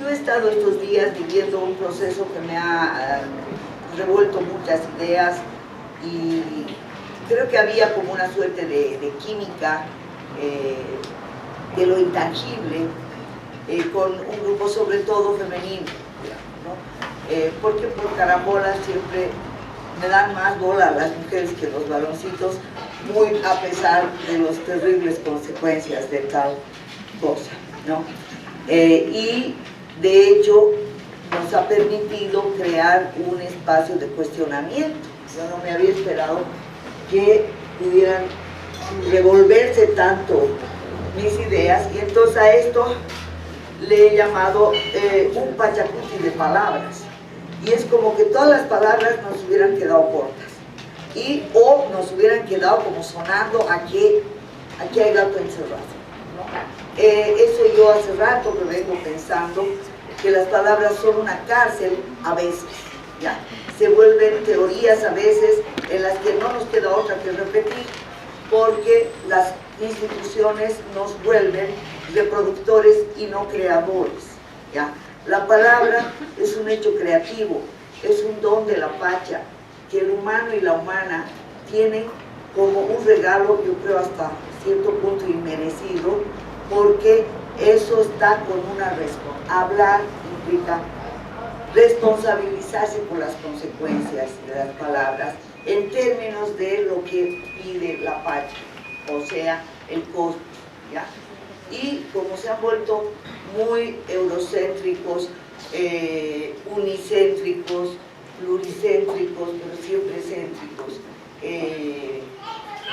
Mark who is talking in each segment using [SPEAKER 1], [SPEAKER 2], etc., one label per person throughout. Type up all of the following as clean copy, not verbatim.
[SPEAKER 1] Yo he estado estos días viviendo un proceso que me ha revuelto muchas ideas y creo que había como una suerte de química de lo intangible con un grupo sobre todo femenino, ¿no? Porque por carambola siempre me dan más bola a las mujeres que los varoncitos, muy a pesar de las terribles consecuencias de tal cosa, ¿no? Y de hecho nos ha permitido crear un espacio de cuestionamiento. Yo no me había esperado que pudieran revolverse tanto mis ideas, y entonces a esto le he llamado un pachacuti de palabras, y es como que todas las palabras nos hubieran quedado cortas o nos hubieran quedado como sonando aquí hay gato encerrado, ¿no? Eso yo hace rato que vengo pensando, que las palabras son una cárcel a veces, ¿ya? Se vuelven teorías a veces en las que no nos queda otra que repetir, porque las instituciones nos vuelven reproductores y no creadores, ¿ya? La palabra es un hecho creativo, es un don de la Pacha, que el humano y la humana tienen como un regalo, yo creo hasta cierto punto inmerecido, porque eso está con una responsabilidad. Hablar implica responsabilizarse por las consecuencias de las palabras en términos de lo que pide la Pacha, o sea, el cosmos, ¿ya? Y como se han vuelto muy eurocéntricos, unicéntricos, pluricéntricos, pero siempre céntricos,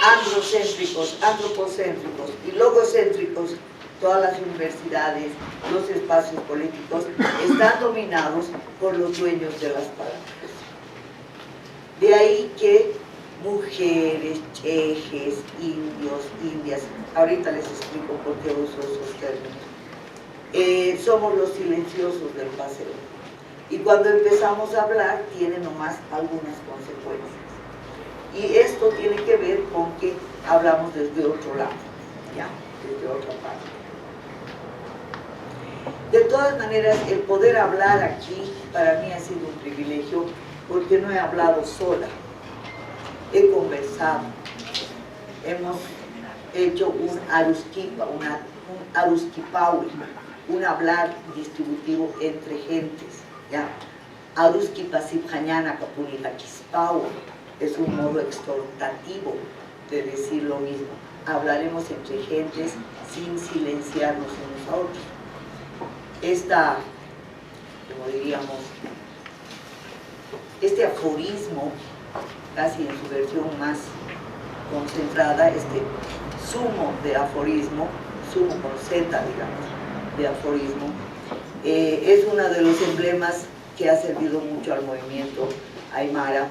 [SPEAKER 1] androcéntricos, antropocéntricos y logocéntricos, todas las universidades, los espacios políticos están dominados por los dueños de las palabras. De ahí que mujeres, chejes, indios, indias, ahorita les explico por qué uso esos términos, somos los silenciosos del paseo. Y cuando empezamos a hablar, tiene nomás algunas consecuencias. Y esto tiene que ver con que hablamos desde otro lado, ¿ya? Desde otra parte. De todas maneras, el poder hablar aquí para mí ha sido un privilegio, porque no he hablado sola, he conversado, hemos hecho un arusquipa, un arusquipaui, un hablar distributivo entre gentes, ¿ya? Arusquipa sipjañana capulita quispau es un modo exhortativo de decir lo mismo. Hablaremos entre gentes sin silenciarnos unos a otros. Como diríamos, este aforismo, casi en su versión más concentrada, este sumo de aforismo, sumo con Z, digamos, de aforismo, es uno de los emblemas que ha servido mucho al movimiento aymara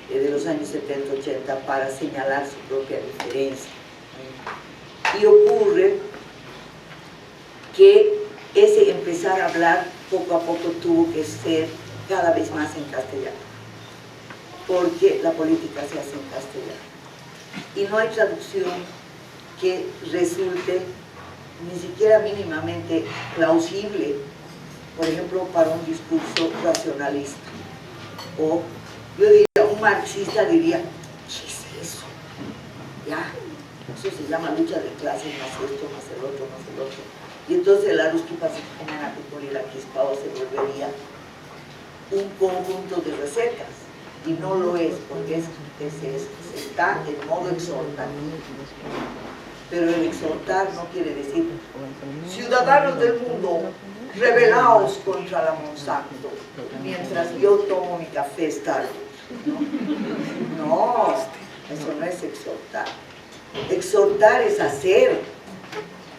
[SPEAKER 1] de los años 70-80 para señalar su propia diferencia. Y ocurre que ese empezar a hablar poco a poco tuvo que ser cada vez más en castellano, porque la política se hace en castellano y no hay traducción que resulte ni siquiera mínimamente plausible, por ejemplo, para un discurso racionalista. O yo diría, un marxista diría, ¿qué es eso? Ya, eso se llama lucha de clases, más esto, más el otro, más el otro. Y entonces el arusquipa sipjañana capulita quispau se volvería un conjunto de recetas, y no lo es, porque está en modo exhortativo. Pero el exhortar no quiere decir, ciudadanos del mundo, rebelaos contra la Monsanto, mientras yo tomo mi café Starbucks. No, eso no es exhortar. Exhortar es hacer.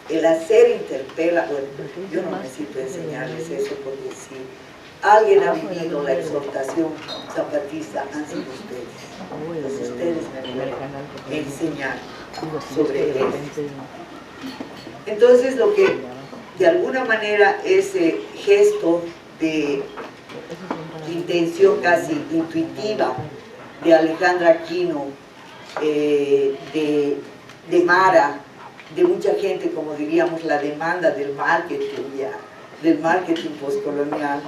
[SPEAKER 1] El hacer interpela. Bueno, yo no necesito enseñarles eso, porque si alguien ha vivido la exhortación zapatista, han sido ustedes. Pues ustedes me pueden enseñar sobre esto. Entonces, lo que de alguna manera ese gesto de intención casi intuitiva de Alejandra Aquino, de Mara, de mucha gente, como diríamos, la demanda del marketing ya, del marketing postcolonial,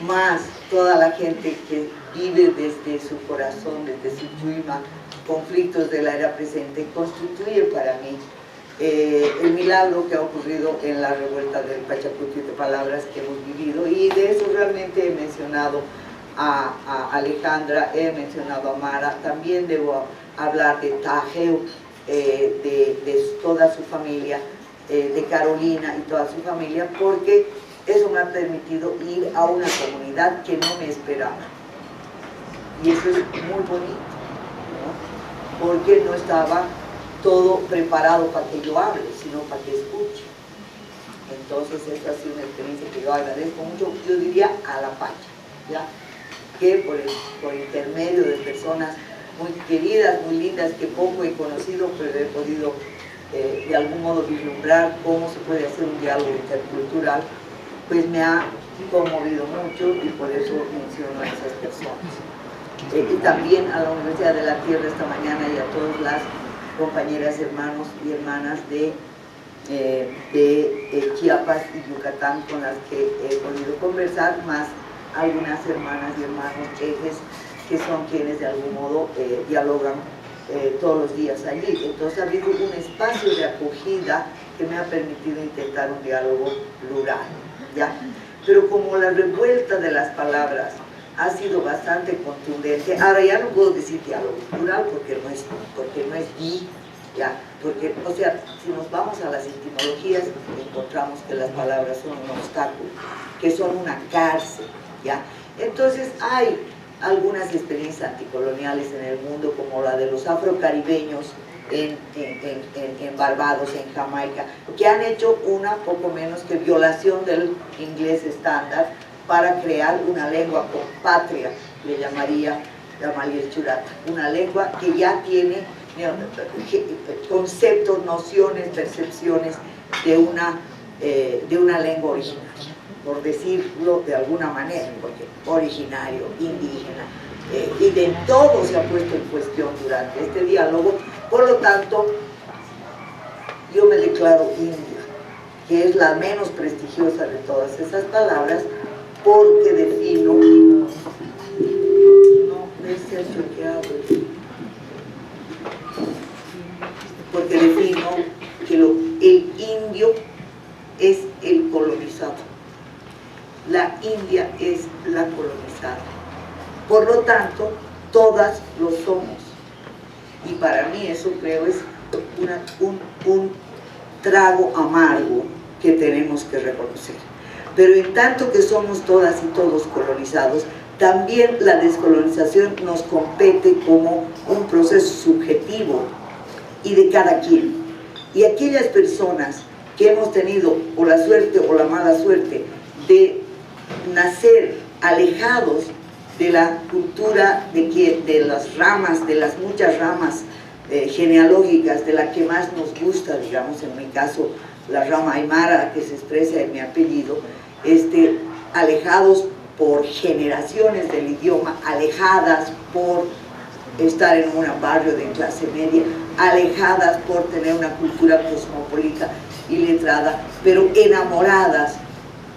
[SPEAKER 1] más toda la gente que vive desde su corazón, desde su chuima, conflictos de la era presente, constituye para mí el milagro que ha ocurrido en la revuelta del Pachacuti de palabras que hemos vivido. Y de eso realmente he mencionado a Alejandra, he mencionado a Mara, también debo hablar de Tajeu, de toda su familia, de Carolina y toda su familia, porque eso me ha permitido ir a una comunidad que no me esperaba. Y eso es muy bonito, ¿no? Porque no estaba todo preparado para que yo hable, sino para que escuche. Entonces esta ha sido una experiencia que yo agradezco mucho, yo diría a la Pacha, ¿ya? Que por intermedio de personas muy queridas, muy lindas, que poco he conocido, pero he podido de algún modo vislumbrar cómo se puede hacer un diálogo intercultural, pues me ha conmovido mucho y por eso menciono a esas personas. Y también a la Universidad de la Tierra esta mañana y a todas las compañeras, hermanos y hermanas de Chiapas y Yucatán con las que he podido conversar, más algunas hermanas y hermanos ejes que son quienes de algún modo dialogan todos los días allí. Entonces ha habido un espacio de acogida que me ha permitido intentar un diálogo plural, ¿ya? Pero como la revuelta de las palabras ha sido bastante contundente, ahora ya no puedo decir diálogo plural porque no es di, ¿ya? Porque, o sea, si nos vamos a las etimologías, encontramos que las palabras son un obstáculo, que son una cárcel, ¿ya? Entonces hay algunas experiencias anticoloniales en el mundo, como la de los afrocaribeños en Barbados, en Jamaica, que han hecho una poco menos que violación del inglés estándar para crear una lengua compatria, le llamaría Gamaliel Churata, una lengua que ya tiene conceptos, nociones, percepciones de una lengua originaria, por decirlo de alguna manera, porque originario, indígena, y de todo se ha puesto en cuestión durante este diálogo. Por lo tanto, yo me declaro india, que es la menos prestigiosa de todas esas palabras, porque defino, porque defino que el indio es el colonizado, la India es la colonizada, por lo tanto todas lo somos, y para mí eso creo es un trago amargo que tenemos que reconocer. Pero en tanto que somos todas y todos colonizados, también la descolonización nos compete como un proceso subjetivo y de cada quien. Y aquellas personas que hemos tenido o la suerte o la mala suerte de nacer alejados de la cultura de las ramas, de las muchas ramas genealógicas, de la que más nos gusta, digamos, en mi caso, la rama aymara que se expresa en mi apellido, alejados por generaciones del idioma, alejadas por estar en un barrio de clase media, alejadas por tener una cultura cosmopolita y letrada, pero enamoradas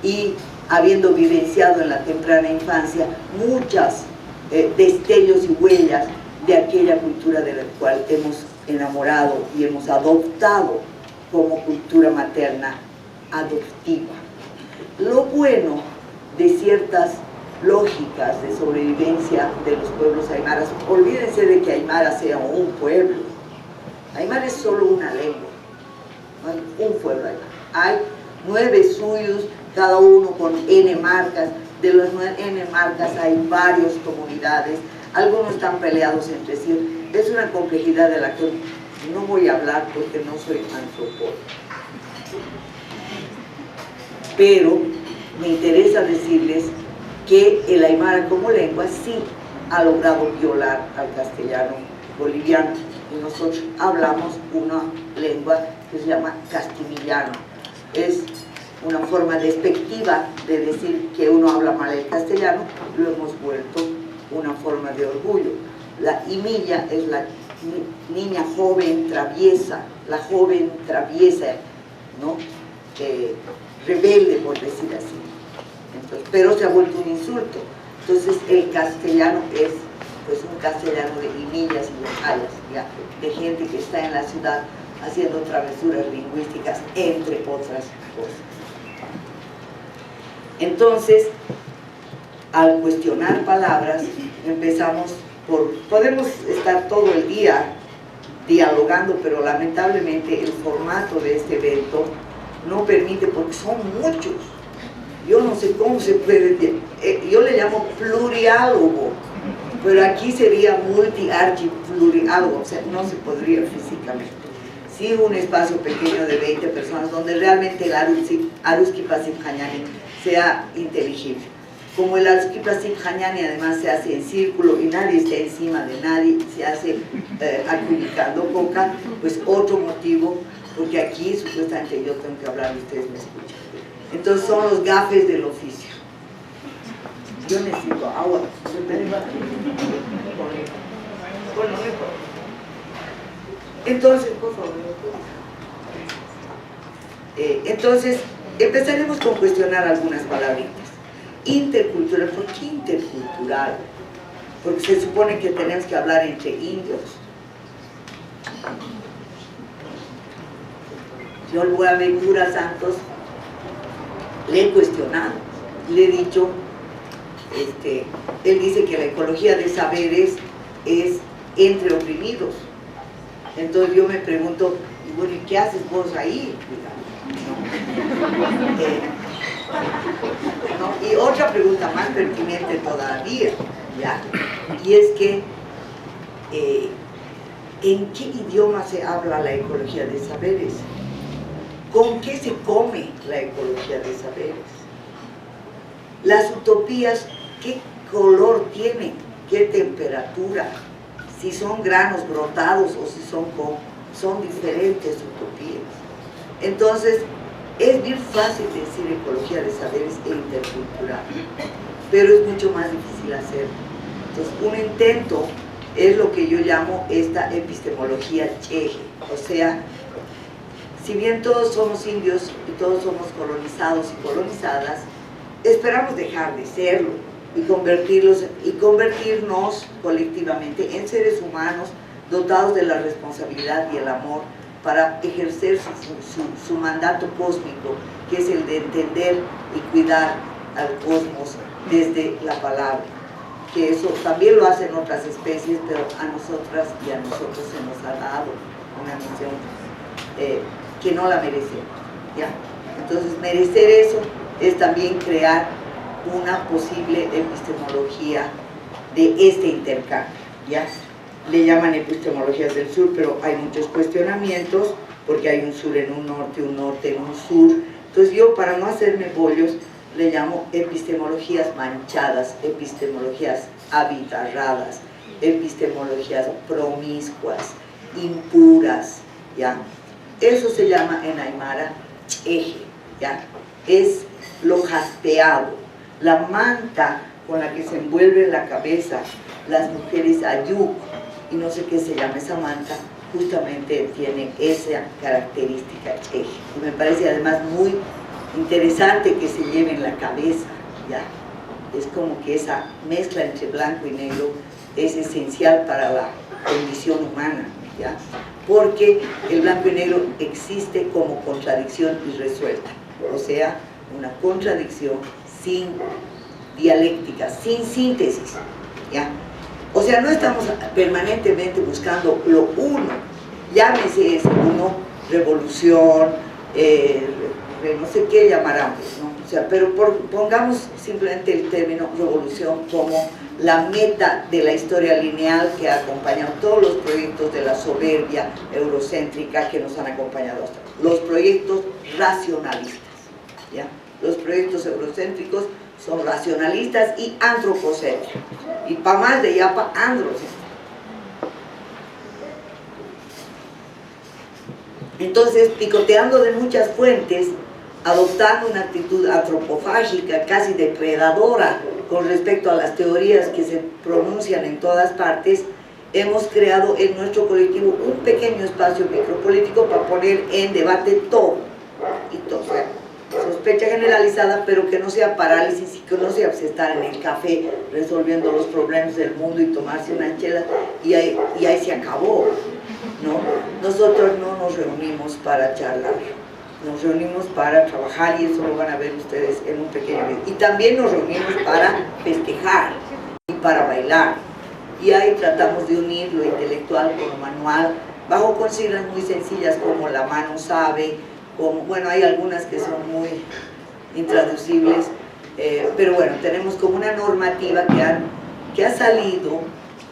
[SPEAKER 1] y habiendo vivenciado en la temprana infancia muchas destellos y huellas de aquella cultura de la cual hemos enamorado y hemos adoptado como cultura materna adoptiva. Lo bueno de ciertas lógicas de sobrevivencia de los pueblos aymaras, olvídense de que Aymara sea un pueblo, Aymara es solo una lengua, no hay un pueblo aymara, hay 9 suyos, cada uno con N marcas, de los N marcas hay varias comunidades, algunos están peleados entre sí, es una complejidad de la que no voy a hablar porque no soy antropólogo. Pero me interesa decirles que el aymara como lengua sí ha logrado violar al castellano boliviano, y nosotros hablamos una lengua que se llama castimillano. Es una forma despectiva de decir que uno habla mal el castellano, lo hemos vuelto una forma de orgullo. La imilla es la niña joven traviesa, la joven traviesa, ¿no? Rebelde, por decir así. pero se ha vuelto un insulto. Entonces el castellano es pues un castellano de limillas y locales, ¿ya? De gente que está en la ciudad haciendo travesuras lingüísticas, entre otras cosas. Entonces, al cuestionar palabras, empezamos podemos estar todo el día dialogando, pero lamentablemente el formato de este evento no permite, porque son muchos. Yo no sé cómo se puede, yo le llamo pluriálogo, pero aquí sería multi-archi-pluriálogo, o sea, no se podría físicamente. Sí, un espacio pequeño de 20 personas donde realmente el Aruski Pasip Hanyani sea inteligible. Como el Aruski Pasip Hanyani además se hace en círculo y nadie está encima de nadie, se hace adjudicando coca, pues otro motivo, porque aquí supuestamente yo tengo que hablar y ustedes me escuchan. Entonces son los gafes del oficio. Yo necesito agua. Entonces, por favor. Entonces, empezaremos con cuestionar algunas palabritas. Intercultural, ¿por qué intercultural? Porque se supone que tenemos que hablar entre indios. Yo al Buenaventura Santos le he cuestionado, le he dicho, él dice que la ecología de saberes es entre oprimidos. Entonces yo me pregunto, y bueno, ¿y qué haces vos ahí? ¿No? Y otra pregunta más pertinente todavía, ¿ya? Y es que, ¿en qué idioma se habla la ecología de saberes? ¿Con qué se come la ecología de saberes? Las utopías, ¿qué color tienen? ¿Qué temperatura? Si son granos brotados o si son diferentes utopías. Entonces, es bien fácil decir ecología de saberes e intercultural, pero es mucho más difícil hacerlo. Entonces, un intento es lo que yo llamo esta epistemología cheje, o sea, si bien todos somos indios y todos somos colonizados y colonizadas, esperamos dejar de serlo y convertirnos colectivamente en seres humanos dotados de la responsabilidad y el amor para ejercer su mandato cósmico, que es el de entender y cuidar al cosmos desde la palabra. Que eso también lo hacen otras especies, pero a nosotras y a nosotros se nos ha dado una misión que no la merecemos, ¿ya? Entonces, merecer eso es también crear una posible epistemología de este intercambio, ¿ya? Le llaman epistemologías del sur, pero hay muchos cuestionamientos, porque hay un sur en un norte en un sur. Entonces yo, para no hacerme bollos, le llamo epistemologías manchadas, epistemologías abigarradas, epistemologías promiscuas, impuras, ¿ya? Eso se llama en aymara eje, ¿ya? Es lo jaspeado, la manta con la que se envuelve la cabeza las mujeres ayuk, y no sé qué se llama esa manta, justamente tiene esa característica eje. Y me parece además muy interesante que se lleve en la cabeza, ¿ya? Es como que esa mezcla entre blanco y negro es esencial para la condición humana, ¿ya? Porque el blanco y negro existe como contradicción irresuelta, o sea, una contradicción sin dialéctica, sin síntesis, ¿ya? O sea, no estamos permanentemente buscando lo uno, llámese ese uno, revolución, no sé qué llamarán, ¿no? O sea, pero pongamos simplemente el término revolución como la meta de la historia lineal que ha acompañado todos los proyectos de la soberbia eurocéntrica que nos han acompañado hasta ahora. Los proyectos racionalistas, ¿ya? Los proyectos eurocéntricos son racionalistas y antropocéntricos, y para más de yapa, androcéntricos. Entonces, picoteando de muchas fuentes, adoptando una actitud antropofágica, casi depredadora, con respecto a las teorías que se pronuncian en todas partes, hemos creado en nuestro colectivo un pequeño espacio micropolítico para poner en debate todo. Y todo, o sea, esos sospecha generalizada, pero que no sea parálisis y que no sea estar en el café resolviendo los problemas del mundo y tomarse una chela y ahí se acabó, ¿no? Nosotros no nos reunimos para charlar, nos reunimos para trabajar y eso lo van a ver ustedes en un pequeño video. Y también nos reunimos para festejar y para bailar. Y ahí tratamos de unir lo intelectual con lo manual, bajo consignas muy sencillas como la mano sabe, como, bueno, hay algunas que son muy intraducibles, pero bueno, tenemos como una normativa que ha salido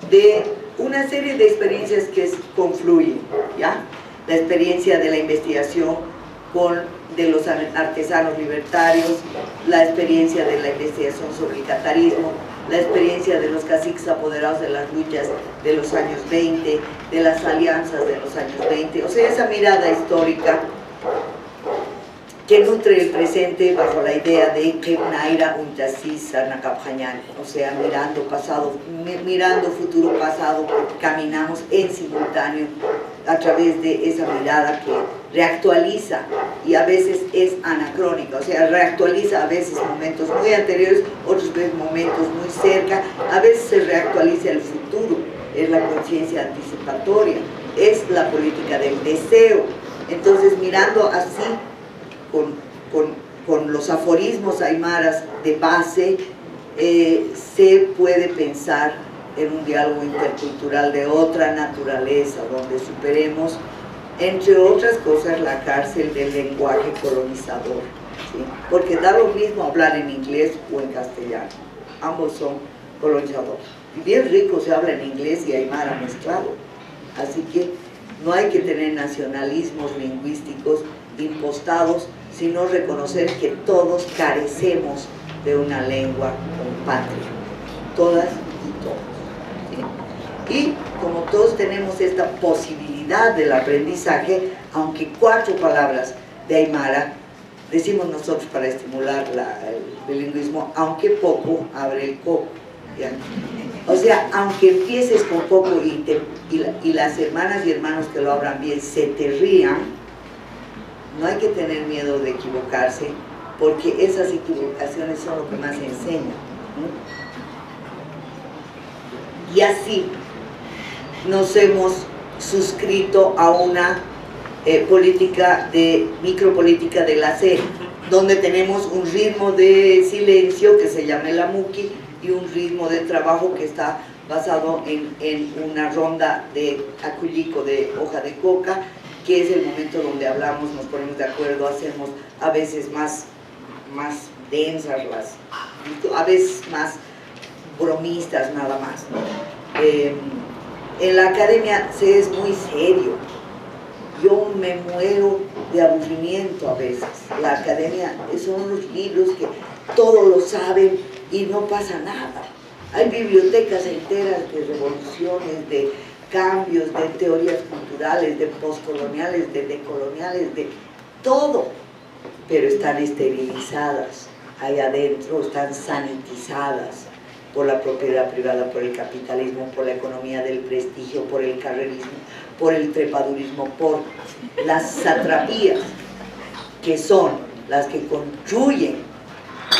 [SPEAKER 1] de una serie de experiencias que confluyen, ¿ya? La experiencia de la investigación de los artesanos libertarios, la experiencia de la investigación sobre el catarismo, la experiencia de los caciques apoderados de las luchas de los años 20, de las alianzas de los años 20, o sea, esa mirada histórica que nutre el presente bajo la idea de que Naira Untasis Nakaphañan, o sea, mirando futuro pasado, caminamos en simultáneo a través de esa mirada que reactualiza y a veces es anacrónica, o sea, reactualiza a veces momentos muy anteriores, otros veces momentos muy cerca, a veces se reactualiza el futuro, es la conciencia anticipatoria, es la política del deseo. Entonces, mirando así, con los aforismos aymaras de base, se puede pensar en un diálogo intercultural de otra naturaleza, donde superemos, entre otras cosas, la cárcel del lenguaje colonizador, ¿sí? Porque da lo mismo hablar en inglés o en castellano, ambos son colonizadores. Y bien rico se habla en inglés y aymara mezclado, así que no hay que tener nacionalismos lingüísticos impostados, sino reconocer que todos carecemos de una lengua patria, todas y todos, ¿sí? Y como todos tenemos esta posibilidad del aprendizaje, aunque 4 palabras de aymara, decimos nosotros para estimular el bilingüismo, aunque poco abre el coco, ¿ya? O sea, aunque empieces con poco y las hermanas y hermanos que lo hablan bien se te rían, no hay que tener miedo de equivocarse, porque esas equivocaciones son lo que más enseñan, ¿no? Y así nos hemos suscrito a una micropolítica de la C, donde tenemos un ritmo de silencio que se llama el amuki y un ritmo de trabajo que está basado en una ronda de acullico de hoja de coca, que es el momento donde hablamos, nos ponemos de acuerdo, hacemos a veces más densas, a veces más bromistas nada más, ¿no? En la academia se es muy serio, yo me muero de aburrimiento a veces. La academia son unos libros que todos lo saben y no pasa nada. Hay bibliotecas enteras de revoluciones, de cambios, de teorías culturales, de postcoloniales, de decoloniales, de todo, pero están esterilizadas ahí adentro, están sanitizadas por la propiedad privada, por el capitalismo, por la economía del prestigio, por el carrerismo, por el trepadurismo, por las satrapías, que son las que construyen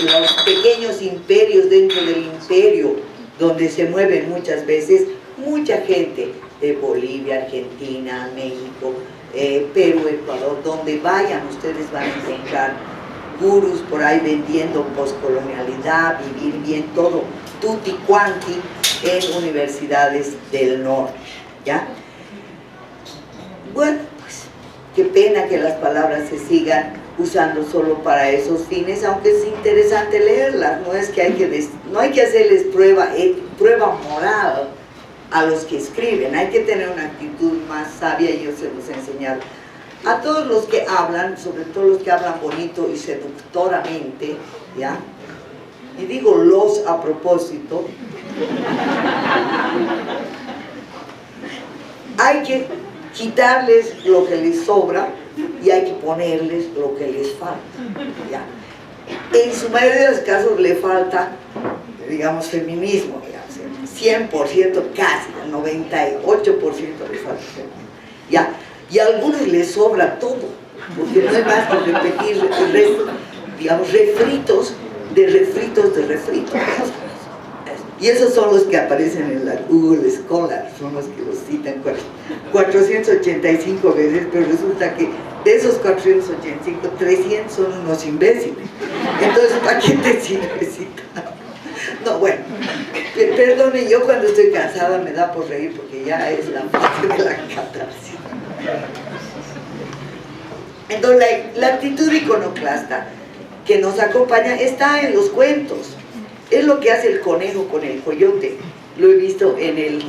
[SPEAKER 1] los pequeños imperios dentro del imperio, donde se mueven muchas veces mucha gente de Bolivia, Argentina, México, Perú, Ecuador, donde vayan ustedes van a encontrar gurús por ahí vendiendo poscolonialidad, vivir bien, todo tutti quanti en universidades del norte, ¿ya? Bueno, pues qué pena que las palabras se sigan usando solo para esos fines, aunque es interesante leerlas, no es que no hay que hacerles prueba moral a los que escriben, hay que tener una actitud más sabia, y yo se los he enseñado a todos los que hablan, sobre todo los que hablan bonito y seductoramente, ¿ya? Y digo los a propósito, hay que quitarles lo que les sobra y hay que ponerles lo que les falta, ¿ya? En su mayoría de los casos le falta, digamos, feminismo, digamos, 100%, casi, el 98% les falta feminismo, ¿ya? Y a algunos les sobra todo, porque no hay más que repetir el resto. digamos, refritos de refritos de refritos. Y esos son los que aparecen en la Google Scholar, son los que los citan 485 veces, pero resulta que de esos 485, 300 son unos imbéciles. Entonces, ¿para qué te sirve citar? No, bueno, perdone, yo cuando estoy cansada me da por reír porque ya es la parte de la catarsis. Entonces, la actitud iconoclasta que nos acompaña está en los cuentos. Es lo que hace el conejo con el coyote. Lo he visto en el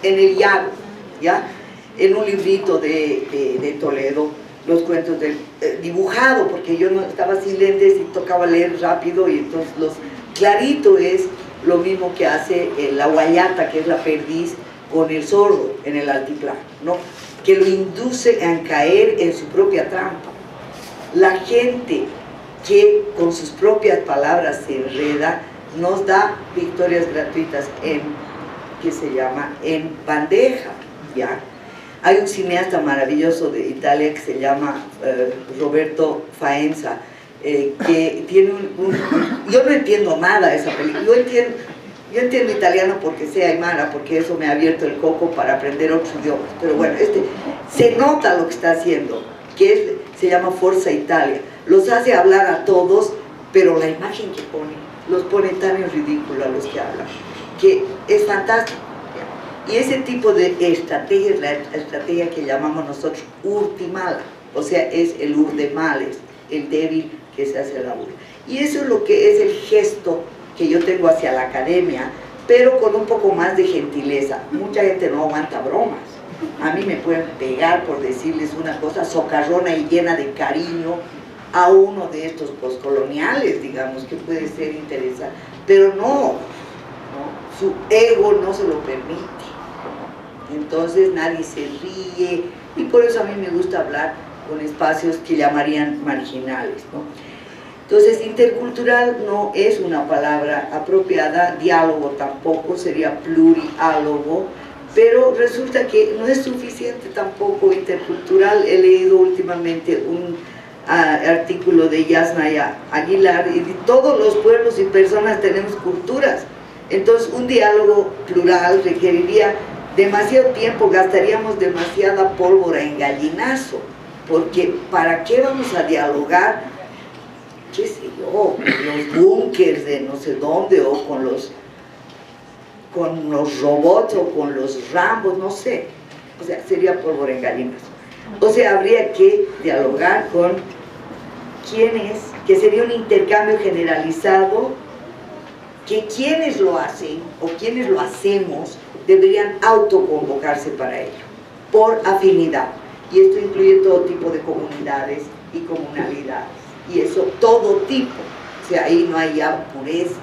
[SPEAKER 1] en el Yago, ¿ya? En un librito de Toledo, los cuentos dibujado, porque yo no estaba sin lentes y tocaba leer rápido, y entonces clarito es lo mismo que hace la guayata, que es la perdiz, con el zorro en el altiplano, ¿no? Que lo induce a caer en su propia trampa. La gente que con sus propias palabras se enreda, nos da victorias gratuitas en bandeja, ¿ya? Hay un cineasta maravilloso de Italia que se llama Roberto Faenza, que tiene yo no entiendo nada de esa película, yo entiendo italiano porque sé aymara, porque eso me ha abierto el coco para aprender otros idiomas, pero bueno, se nota lo que está haciendo, se llama Forza Italia. Los hace hablar a todos, pero la imagen que pone, los pone tan en ridículo a los que hablan, que es fantástico. Y ese tipo de estrategia es la estrategia que llamamos nosotros urtimala, o sea, es el ur de males, el débil que se hace la burla. Y eso es lo que es el gesto que yo tengo hacia la academia, pero con un poco más de gentileza. Mucha gente no aguanta bromas. A mí me pueden pegar por decirles una cosa socarrona y llena de cariño a uno de estos postcoloniales, digamos, que puede ser interesante, pero no, su ego no se lo permite, entonces nadie se ríe, y por eso a mí me gusta hablar con espacios que llamarían marginales, ¿no? Entonces, intercultural no es una palabra apropiada, diálogo tampoco, sería pluriálogo, pero resulta que no es suficiente tampoco intercultural. He leído últimamente un artículo de Yasnaya Aguilar, y todos los pueblos y personas tenemos culturas, entonces un diálogo plural requeriría demasiado tiempo, gastaríamos demasiada pólvora en gallinazo, porque ¿para qué vamos a dialogar, qué sé yo, con los búnkers de no sé dónde, o con los robots, o con los Rambos, no sé, o sea, sería pólvora en gallinazo. O sea, habría que dialogar con quienes, que sería un intercambio generalizado, que quienes lo hacen o quienes lo hacemos deberían autoconvocarse para ello, por afinidad. Y esto incluye todo tipo de comunidades y comunalidades, y eso todo tipo. O sea, ahí no hay ya purezas,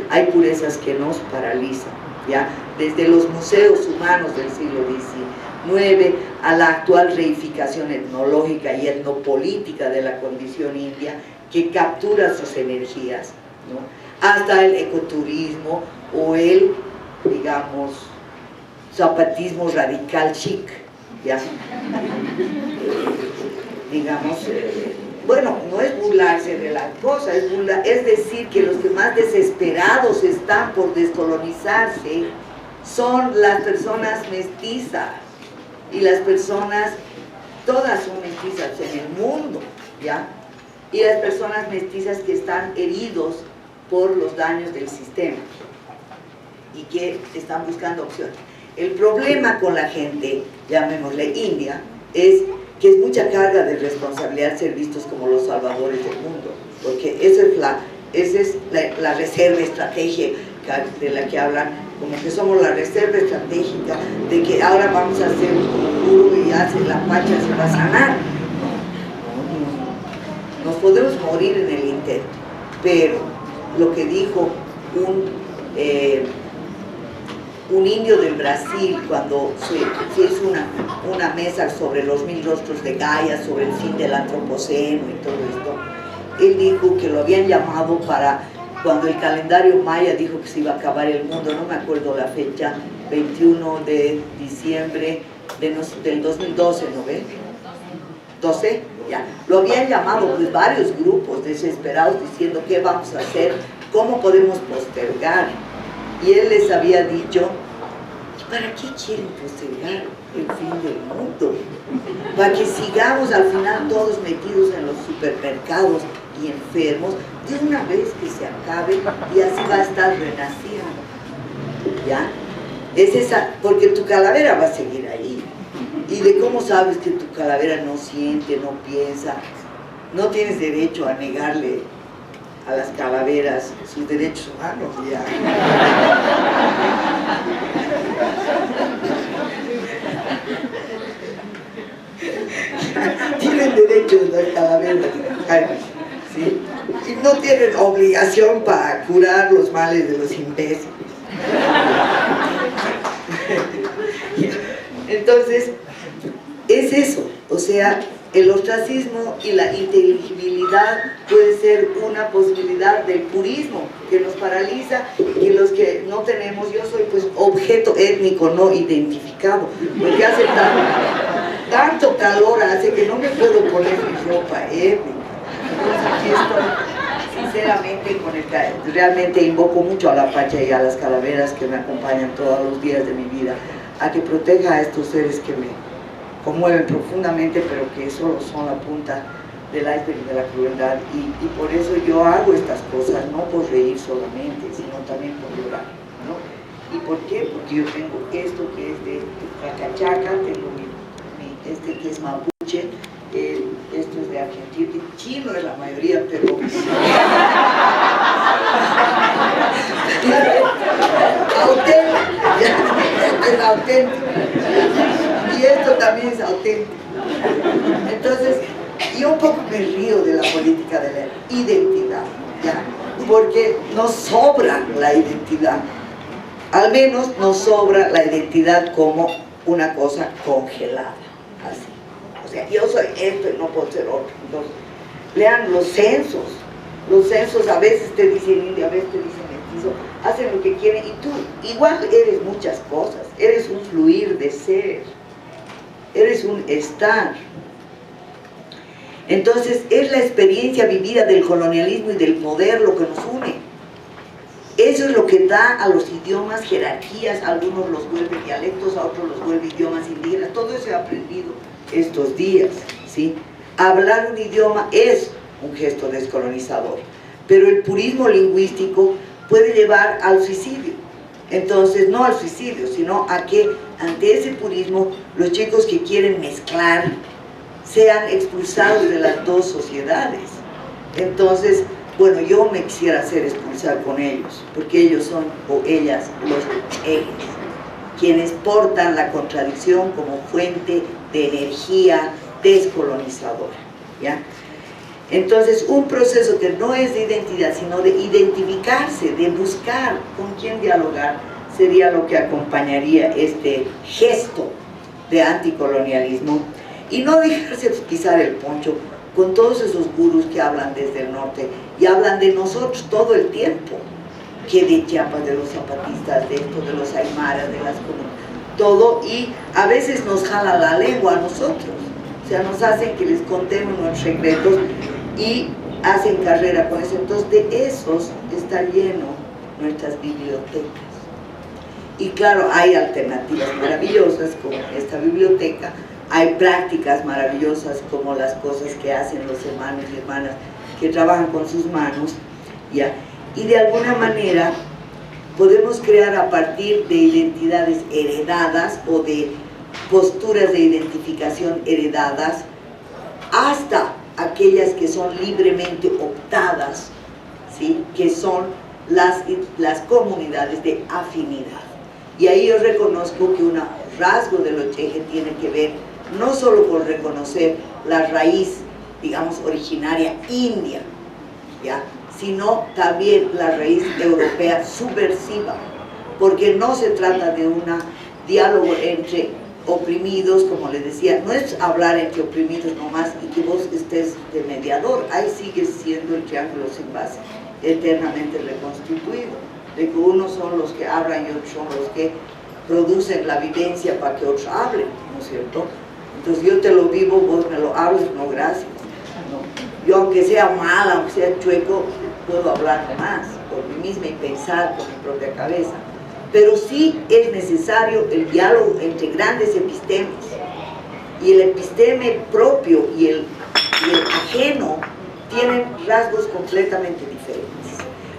[SPEAKER 1] hay purezas que nos paralizan, ¿ya? Desde los museos humanos del siglo XIX a la actual reificación etnológica y etnopolítica de la condición india, que captura sus energías, ¿no? Hasta el ecoturismo o el, digamos, zapatismo radical chic, ¿ya? Digamos, bueno, no es burlarse de la cosa, es decir que los que más desesperados están por descolonizarse son las personas mestizas, y las personas, todas son mestizas en el mundo, ¿ya? Y las personas mestizas que están heridos por los daños del sistema y que están buscando opciones. El problema con la gente, llamémosle india, es que es mucha carga de responsabilidad ser vistos como los salvadores del mundo, porque esa es la reserva estratégica de la que hablan, como que somos la reserva estratégica, de que ahora vamos a hacer un muro y hace la pacha se va a sanar. Nos podemos morir en el intento, pero lo que dijo un indio del Brasil cuando se hizo una mesa sobre los 1000 rostros de Gaia, sobre el fin del antropoceno y todo esto, él dijo que lo habían llamado para cuando el calendario maya dijo que se iba a acabar el mundo, no me acuerdo la fecha, 21 de diciembre del 2012, ¿no ve? 12, ya. Lo habían llamado pues varios grupos desesperados diciendo qué vamos a hacer, cómo podemos postergar. Y él les había dicho, ¿para qué quieren postergar el fin del mundo? Para que sigamos al final todos metidos en los supermercados y enfermos, de una vez que se acabe y así va a estar renaciendo. ¿Ya? Es esa, porque tu calavera va a seguir ahí. ¿Y de cómo sabes que tu calavera no siente, no piensa? No tienes derecho a negarle a las calaveras sus derechos humanos, ya. Tienen derechos las calaveras, ¿sí? Y no tienen obligación para curar los males de los imbéciles. Entonces, es eso, o sea, el ostracismo y la inteligibilidad puede ser una posibilidad del purismo que nos paraliza, y los que no tenemos, yo soy pues objeto étnico no identificado, porque hace tanto calor hace que no me puedo poner mi ropa étnica. Entonces aquí estoy sinceramente realmente invoco mucho a la Pacha y a las calaveras que me acompañan todos los días de mi vida, a que proteja a estos seres que me conmueven profundamente, pero que solo son la punta del iceberg de la crueldad, y por eso yo hago estas cosas, no por reír solamente, sino también por llorar, ¿no? ¿Y por qué? Porque yo tengo esto que es de Cacachaca, tengo este que es mapuche, esto es de Argentina, chino es la mayoría, pero es auténtico, y esto también es auténtico. Entonces, yo un poco me río de la política de la identidad, ¿ya? Porque nos sobra la identidad, al menos nos sobra la identidad como una cosa congelada, así. O sea, yo soy esto y no puedo ser otro. Entonces, lean los censos a veces te dicen indio, a veces te dicen mestizo, hacen lo que quieren, y tú igual eres muchas cosas, eres un fluir de ser, eres un estar. Entonces es la experiencia vivida del colonialismo y del poder lo que nos une. Eso es lo que da a los idiomas jerarquías, algunos los vuelven dialectos, a otros los vuelve idiomas indígenas. Todo eso he aprendido estos días, ¿sí? Hablar un idioma es un gesto descolonizador, pero el purismo lingüístico puede llevar al suicidio. Entonces, no al suicidio, sino a que ante ese purismo los chicos que quieren mezclar sean expulsados de las dos sociedades. Entonces, bueno, yo me quisiera hacer expulsar con ellos, porque ellos son, o ellas, los ejes, quienes portan la contradicción como fuente de energía descolonizadora, ¿ya? Entonces, un proceso que no es de identidad, sino de identificarse, de buscar con quién dialogar, sería lo que acompañaría este gesto de anticolonialismo, y no dejarse pisar el poncho con todos esos gurús que hablan desde el norte y hablan de nosotros todo el tiempo, que de Chiapas, de los zapatistas, de esto, de los aymaras, de las comunidades, todo, y a veces nos jala la lengua a nosotros, o sea, nos hacen que les contemos nuestros secretos y hacen carrera con eso. Entonces de esos está lleno nuestras bibliotecas. Y claro, hay alternativas maravillosas como esta biblioteca, hay prácticas maravillosas como las cosas que hacen los hermanos y hermanas que trabajan con sus manos, ¿ya? Y de alguna manera podemos crear a partir de identidades heredadas o de posturas de identificación heredadas hasta aquellas que son libremente optadas, ¿sí? Que son las comunidades de afinidad. Y ahí yo reconozco que un rasgo de los Cheje tiene que ver no solo con reconocer la raíz, digamos, originaria india, ¿ya? Sino también la raíz europea subversiva, porque no se trata de un diálogo entre oprimidos, como les decía, no es hablar entre oprimidos nomás y que vos estés de mediador, ahí sigue siendo el triángulo sin base, eternamente reconstituido, de que unos son los que hablan y otros son los que producen la vivencia para que otros hablen, ¿no es cierto? Entonces yo te lo vivo, vos me lo hablas, no, gracias. ¿No? Yo aunque sea mala, aunque sea chueco, puedo hablar más por mí misma y pensar por mi propia cabeza. Pero sí es necesario el diálogo entre grandes epistemes. Y el episteme propio y el ajeno tienen rasgos completamente diferentes.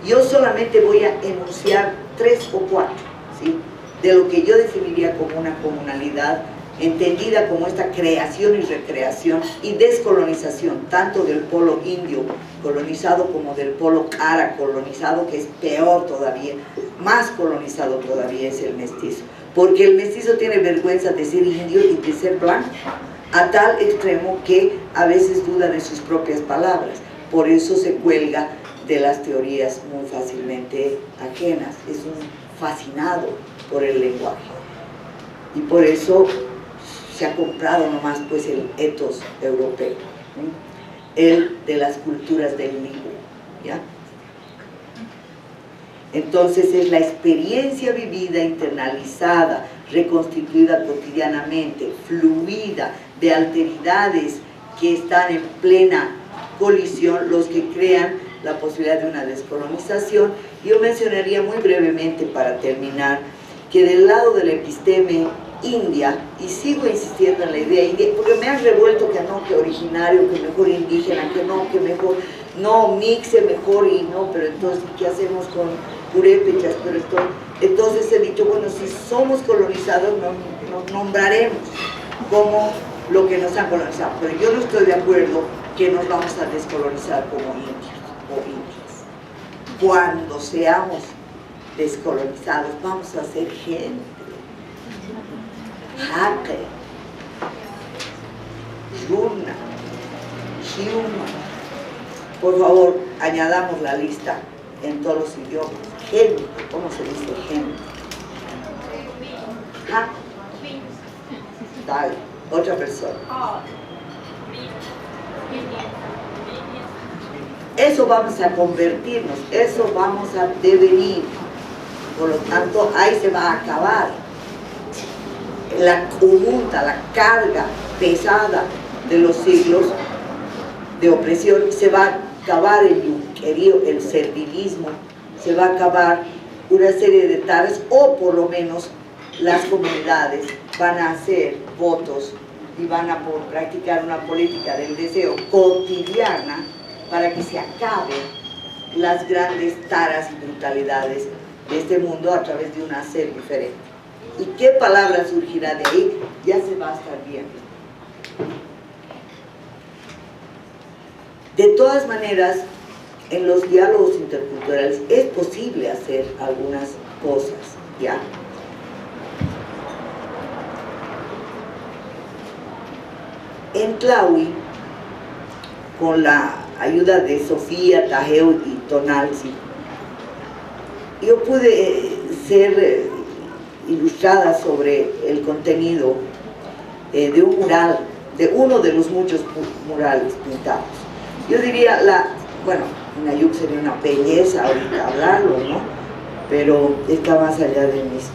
[SPEAKER 1] Yo solamente voy a enunciar 3 o 4, ¿sí?, de lo que yo definiría como una comunalidad, entendida como esta creación y recreación y descolonización, tanto del polo indio colonizado como del polo cara colonizado, que es peor todavía, más colonizado todavía es el mestizo, porque el mestizo tiene vergüenza de ser indio y de ser blanco, a tal extremo que a veces duda de sus propias palabras, por eso se cuelga de las teorías muy fácilmente ajenas, es un fascinado por el lenguaje, y por eso se ha comprado nomás pues el ethos europeo, ¿sí?, el de las culturas del libro, ¿ya? Entonces es la experiencia vivida, internalizada, reconstituida cotidianamente, fluida, de alteridades que están en plena colisión, los que crean la posibilidad de una descolonización. Yo mencionaría muy brevemente, para terminar, que del lado del episteme India, y sigo insistiendo en la idea india, porque me han revuelto que no, que originario, que mejor indígena, que no, que mejor, no, mixe mejor, y no, pero entonces, ¿qué hacemos con purépechas? Pero entonces he dicho, bueno, si somos colonizados, nos nombraremos como lo que nos han colonizado, pero yo no estoy de acuerdo que nos vamos a descolonizar como indios o indias. Cuando seamos descolonizados, vamos a ser gente. Jaque, Yuna, Xiuma. Por favor, añadamos la lista en todos los idiomas. Gente, ¿cómo se dice gente? Ja. Dale, otra persona. Eso vamos a convertirnos, eso vamos a devenir. Por lo tanto, ahí se va a acabar la conjunta, la carga pesada de los siglos de opresión. Se va a acabar el yunquerío, el servilismo, se va a acabar una serie de tareas, o por lo menos las comunidades van a hacer votos y van a practicar una política del deseo cotidiana para que se acaben las grandes taras y brutalidades de este mundo a través de un hacer diferente. ¿Y qué palabra surgirá de ahí? Ya se va a estar viendo. De todas maneras, en los diálogos interculturales es posible hacer algunas cosas, ¿ya? En Tlahui, con la ayuda de Sofía, Tajeo y Tonalzi, yo pude ser ilustrada sobre el contenido de un mural, de uno de los muchos murales pintados. Yo diría, bueno, en Nayuk sería una belleza ahorita hablarlo, ¿no? Pero está más allá de mis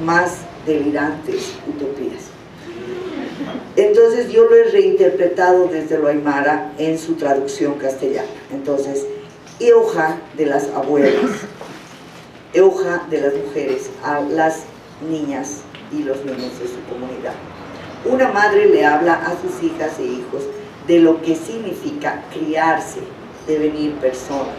[SPEAKER 1] más delirantes utopías. Entonces yo lo he reinterpretado desde lo aymara en su traducción castellana. Entonces, Euja de las abuelas, Euja de las mujeres, a las niñas y los niños de su comunidad. Una madre le habla a sus hijas e hijos de lo que significa criarse, devenir persona.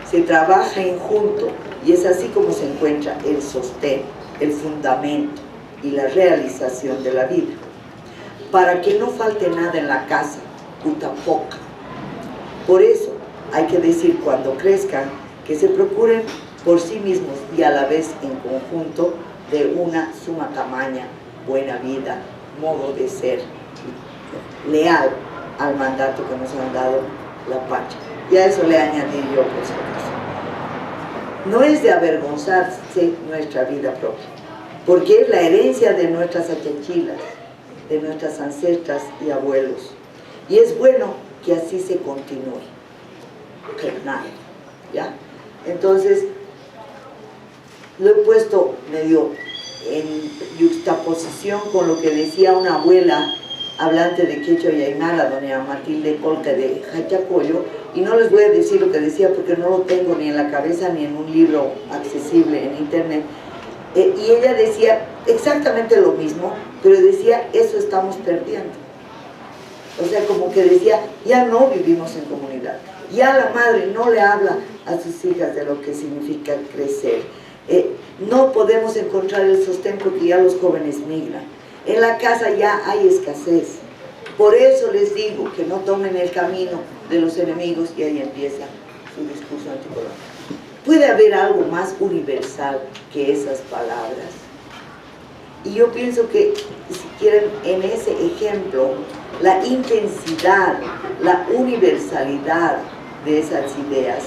[SPEAKER 1] Se trabaja en junto y es así como se encuentra el sostén, el fundamento y la realización de la vida. Para que no falte nada en la casa, utapoca. Por eso hay que decir cuando crezcan que se procuren por sí mismos y a la vez en conjunto de una suma tamaña, buena vida, modo de ser, leal al mandato que nos han dado la patria. Y a eso le añadí yo otras cosas. No es de avergonzarse nuestra vida propia, porque es la herencia de nuestras achachilas, de nuestras ancestras y abuelos. Y es bueno que así se continúe. ¿Ya? Entonces, lo he puesto medio en yuxtaposición con lo que decía una abuela hablante de quechua y aymara, doña Matilde Colca de Hachacoyo, y no les voy a decir lo que decía porque no lo tengo ni en la cabeza ni en un libro accesible en internet, y ella decía exactamente lo mismo, pero decía, eso estamos perdiendo. O sea, como que decía, ya no vivimos en comunidad, ya la madre no le habla a sus hijas de lo que significa crecer, no podemos encontrar el sostén porque ya los jóvenes migran, en la casa ya hay escasez. Por eso les digo que no tomen el camino de los enemigos, y ahí empieza su discurso anticolonial. Puede haber algo más universal que esas palabras. Y yo pienso que, si quieren, en ese ejemplo, la intensidad, la universalidad de esas ideas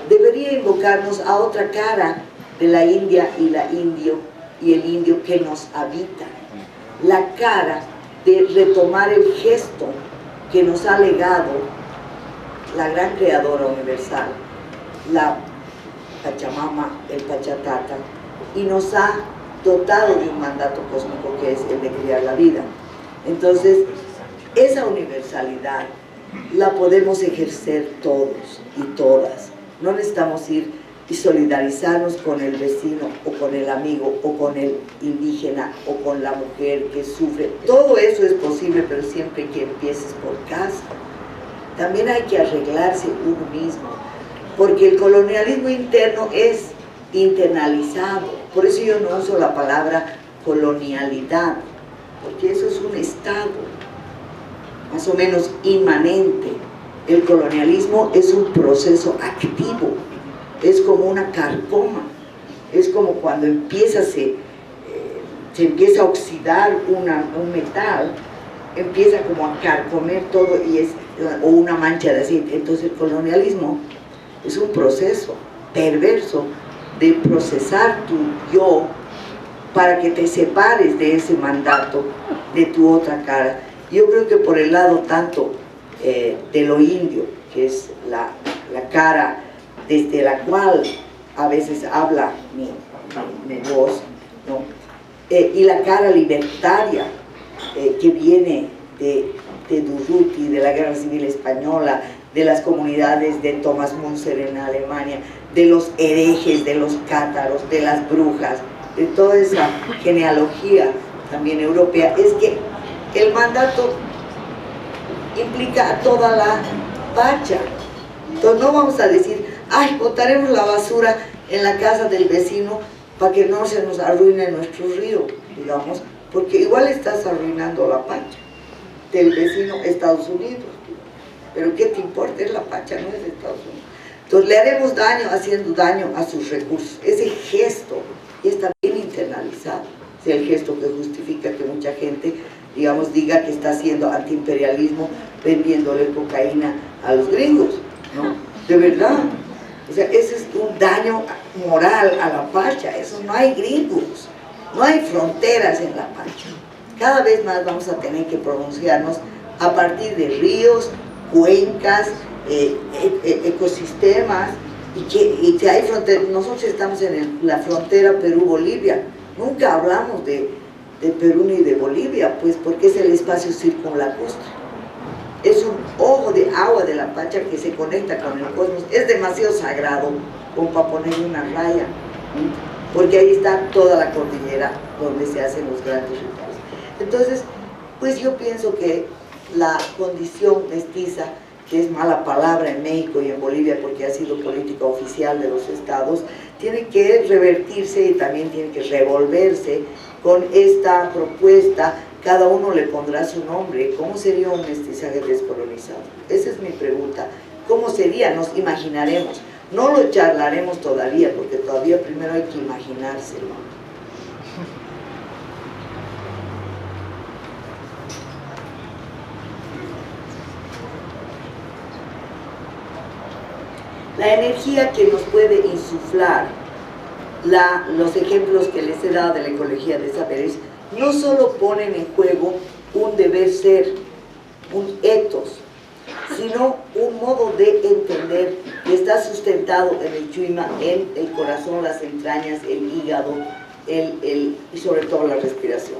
[SPEAKER 1] debería invocarnos a otra cara de la India y el indio que nos habita. La cara de retomar el gesto que nos ha legado la gran creadora universal, la Pachamama, el Pachatata, y nos ha dotado de un mandato cósmico que es el de crear la vida. Entonces, esa universalidad la podemos ejercer todos y todas. No necesitamos ir y solidarizarnos con el vecino o con el amigo o con el indígena o con la mujer que sufre. Todo eso es posible, pero siempre que empieces por casa. También hay que arreglarse uno mismo, porque el colonialismo interno es internalizado. Por eso yo no uso la palabra colonialidad, porque eso es un estado más o menos inmanente. El colonialismo es un proceso activo, es como una carcoma, es como cuando se empieza a oxidar un metal, empieza como a carcomer todo o una mancha de aceite. Entonces el colonialismo es un proceso perverso de procesar tu yo para que te separes de ese mandato, de tu otra cara. Yo creo que por el lado tanto de lo indio, que es la cara desde la cual a veces habla mi voz, ¿no? Y la cara libertaria que viene de Durruti, de la Guerra Civil Española, de las comunidades de Thomas Munzer en Alemania, de los herejes, de los cátaros, de las brujas, de toda esa genealogía también europea, es que el mandato implica a toda la pacha. Entonces no vamos a decir, ay, botaremos la basura en la casa del vecino para que no se nos arruine nuestro río, digamos, porque igual estás arruinando la pacha del vecino Estados Unidos. Pero ¿qué te importa? Es la pacha, no es de Estados Unidos. Entonces le haremos daño haciendo daño a sus recursos. Ese gesto ya está bien internalizado. Es el gesto que justifica que mucha gente, digamos, diga que está haciendo antiimperialismo vendiéndole cocaína a los gringos, ¿no? De verdad. O sea, ese es un daño moral a la pacha. Eso, no hay gringos, no hay fronteras en la pacha. Cada vez más vamos a tener que pronunciarnos a partir de ríos, cuencas, ecosistemas, y que hay fronteras. Nosotros estamos en la frontera Perú-Bolivia. Nunca hablamos de Perú ni de Bolivia, pues porque es el espacio circunlacustre. Es un ojo de agua de la pacha que se conecta con el cosmos. Es demasiado sagrado como para poner una raya, porque ahí está toda la cordillera donde se hacen los grandes rituales. Entonces, pues yo pienso que la condición mestiza, que es mala palabra en México y en Bolivia porque ha sido política oficial de los estados, tiene que revertirse y también tiene que revolverse con esta propuesta. Cada uno le pondrá su nombre. ¿Cómo sería un mestizaje descolonizado? Esa es mi pregunta. ¿Cómo sería? Nos imaginaremos. No lo charlaremos todavía, porque todavía primero hay que imaginárselo. La energía que nos puede insuflar los ejemplos que les he dado de la ecología de saberes no solo ponen en juego un deber ser, un ethos, sino un modo de entender que está sustentado en el chuima, en el corazón, las entrañas, el hígado, y sobre todo la respiración.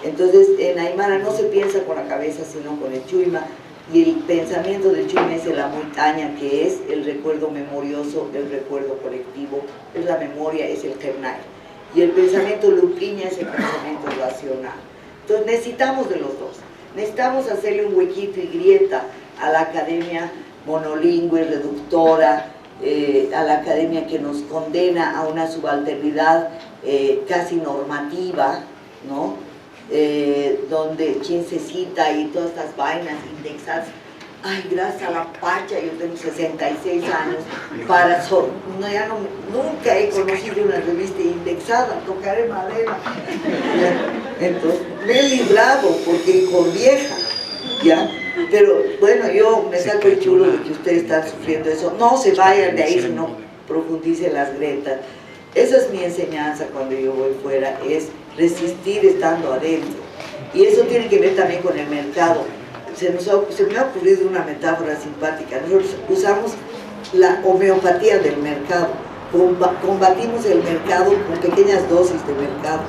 [SPEAKER 1] Entonces en Aymara no se piensa con la cabeza sino con el Chuyma, y el pensamiento del Chuyma es la montaña, que es el recuerdo memorioso, el recuerdo colectivo, es la memoria, es el Kernay, y el pensamiento luquiña es el pensamiento racional. Entonces necesitamos de los dos, necesitamos hacerle un huequito y grieta a la academia monolingüe, reductora, a la academia que nos condena a una subalternidad casi normativa, ¿no? Donde quien se cita y todas estas vainas indexadas. Ay, gracias a la pacha, yo tengo 66 años, nunca he conocido una revista indexada, tocaré madera. Entonces, me he librado porque con vieja, ¿ya? Pero bueno, yo me saco el chulo de que ustedes están sufriendo eso. No se vayan de ahí, sino profundicen las grietas. Esa es mi enseñanza cuando yo voy fuera, es resistir estando adentro. Y eso tiene que ver también con el mercado. Se me ha ocurrido una metáfora simpática. Nosotros usamos la homeopatía del mercado. Combatimos el mercado con pequeñas dosis de mercado.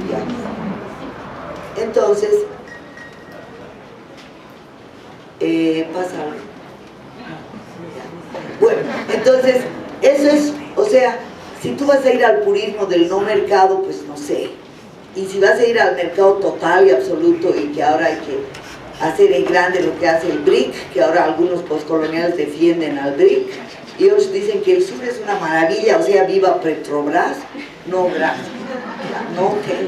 [SPEAKER 1] ¿Ya? Entonces, pasa algo. Bueno, entonces, eso es, o sea, si tú vas a ir al purismo del no mercado, pues no sé. Y si vas a ir al mercado total y absoluto, y que ahora hay que hacer en grande lo que hace el BRIC, que ahora algunos postcoloniales defienden al BRIC, y ellos dicen que el sur es una maravilla, o sea, viva Petrobras, no gracias, no que...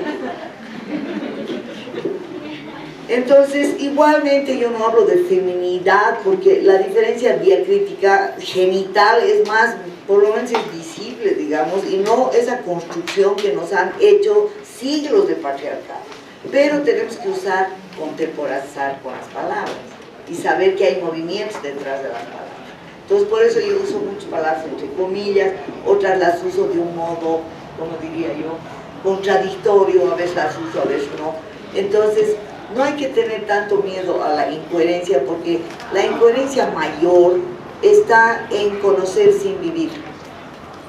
[SPEAKER 1] Entonces, igualmente yo no hablo de feminidad, porque la diferencia diacrítica genital es más, por lo menos es visible, digamos, y no esa construcción que nos han hecho siglos de patriarcado. Pero tenemos que contemporizar con las palabras y saber que hay movimientos detrás de las palabras. Entonces, por eso yo uso muchas palabras entre comillas, otras las uso de un modo, como diría yo, contradictorio, a veces las uso, a veces no. Entonces, no hay que tener tanto miedo a la incoherencia, porque la incoherencia mayor está en conocer sin vivir,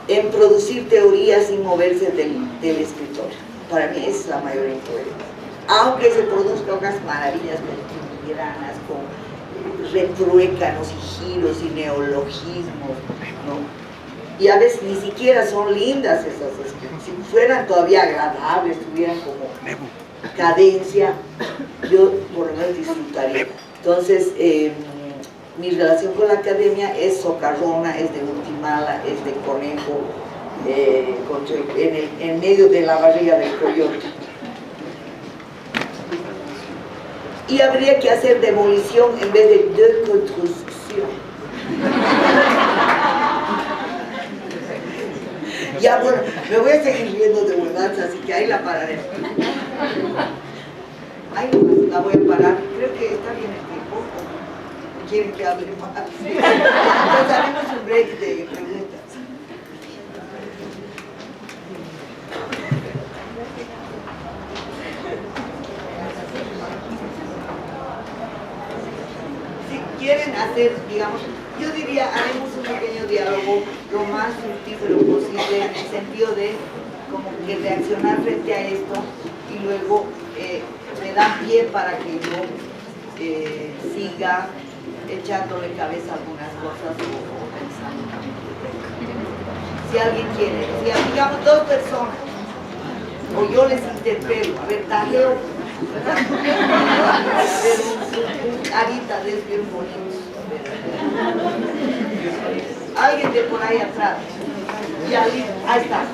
[SPEAKER 1] en producir teorías sin moverse del escritor. Para mí esa es la mayor incoherencia. Aunque se produzcan unas maravillas cotidianas con retruécanos y giros y neologismos, ¿no? Y a veces ni siquiera son lindas esas escrituras. Si fueran todavía agradables, tuvieran como cadencia, yo por lo menos disfrutaría. Entonces, mi relación con la academia es socarrona, es de ultimala, es de conejo, en medio de la barriga del coyote. Y habría que hacer demolición en vez de deconstrucción. Ya, bueno, me voy a seguir riendo de huevadas, así que ahí la pararé. Ahí nomás la voy a parar. Creo que está bien el tiempo. ¿Quieren que hable más? Entonces haremos un break de preguntas. Si quieren hacer, digamos, yo diría, haremos un pequeño diálogo lo más fructífero posible, en el sentido de como que reaccionar frente a esto, y luego me da pie para que yo siga echándole cabeza a algunas cosas o pensando también. Si alguien quiere, si digamos dos personas, o yo les interpelo, a ver, tajeo, a ver, un carita de bien bonito. Alguien de por ahí atrás, y ahí está,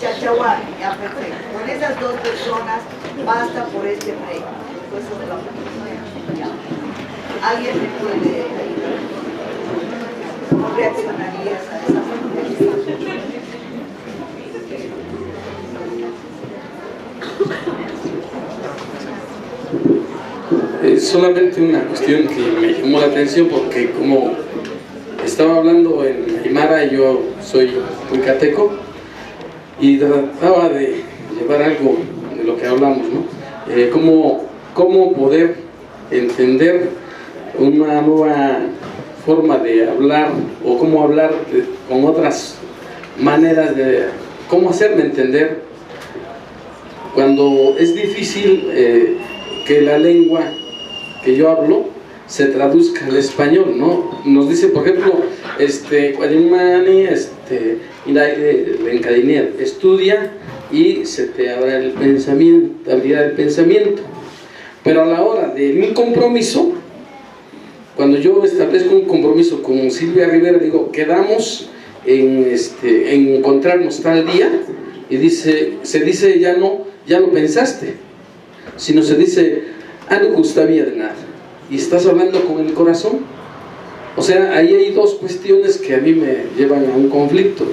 [SPEAKER 1] Chachahuán, ya perfecto. Con esas dos personas basta por este break. ¿Alguien me puede ayudar? ¿Cómo reaccionarías a esa
[SPEAKER 2] Es solamente una cuestión que me llamó la atención, porque como estaba hablando en Aymara, yo soy huicateco, y trataba de llevar algo de lo que hablamos, ¿no? Cómo poder entender una nueva forma de hablar, o cómo hablar con otras maneras de cómo hacerme entender cuando es difícil que la lengua que yo hablo se traduzca al español, ¿no? Nos dice, por ejemplo, estudia y se te abrirá el pensamiento. Pero a la hora de un compromiso, cuando yo establezco un compromiso con Silvia Rivera, digo, quedamos en encontrarnos tal día, y se dice ya no pensaste, sino se dice, no gustaría de nada, y estás hablando con el corazón. O sea, ahí hay dos cuestiones que a mí me llevan a un conflicto.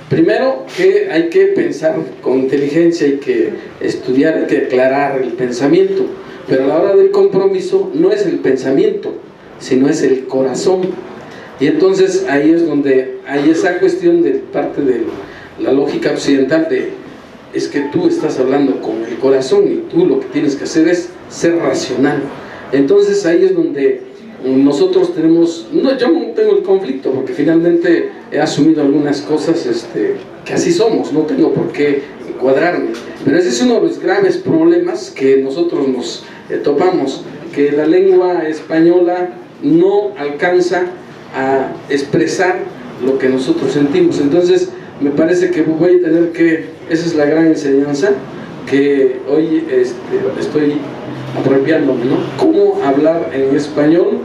[SPEAKER 2] Primero, que hay que pensar con inteligencia, hay que estudiar, hay que aclarar el pensamiento, pero a la hora del compromiso no es el pensamiento, sino es el corazón. Y entonces ahí es donde hay esa cuestión de parte de la lógica occidental es que tú estás hablando con el corazón y tú lo que tienes que hacer es ser racional. Entonces ahí es donde nosotros tenemos, yo no tengo el conflicto, porque finalmente he asumido algunas cosas que así somos, no tengo por qué cuadrarme, pero ese es uno de los graves problemas que nosotros nos topamos, que la lengua española no alcanza a expresar lo que nosotros sentimos. Entonces me parece que voy a tener que, esa es la gran enseñanza que hoy estoy apropiándome, ¿no? Cómo hablar en español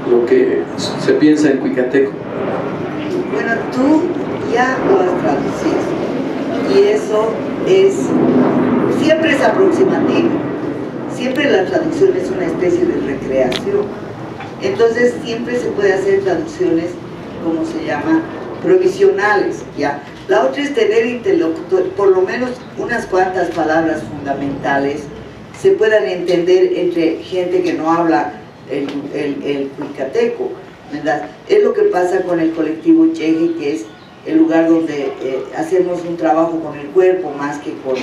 [SPEAKER 2] lo que se piensa en Cuicateco.
[SPEAKER 1] Bueno, tú ya lo has traducido y eso siempre es aproximativo, siempre la traducción es una especie de recreación, entonces siempre se puede hacer traducciones, como se llama, provisionales, ¿ya? La otra es tener interlocutor, por lo menos unas cuantas palabras fundamentales se puedan entender entre gente que no habla el cuicateco, ¿verdad? Es lo que pasa con el colectivo Cheje, que es el lugar donde hacemos un trabajo con el cuerpo más que con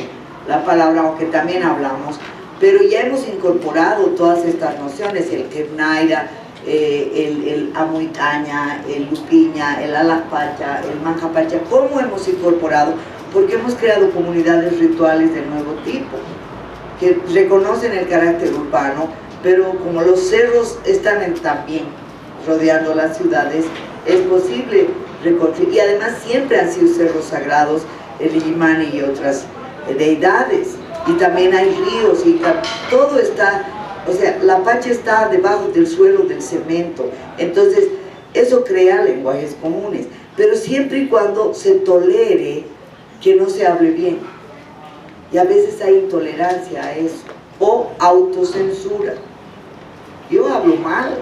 [SPEAKER 1] la palabra, aunque también hablamos, pero ya hemos incorporado todas estas nociones, el Kebnaira, el Amuitaña, el Lupiña, el Alapacha, el Manjapacha. ¿Cómo hemos incorporado? Porque hemos creado comunidades rituales de nuevo tipo, que reconocen el carácter urbano, pero como los cerros están también rodeando las ciudades, es posible reconstruir, y además siempre han sido cerros sagrados, el Illimani y otras deidades, y también hay ríos, y todo está, o sea, la Pacha está debajo del suelo del cemento, entonces eso crea lenguajes comunes, pero siempre y cuando se tolere que no se hable bien, y a veces hay intolerancia a eso, o autocensura. Yo hablo mal,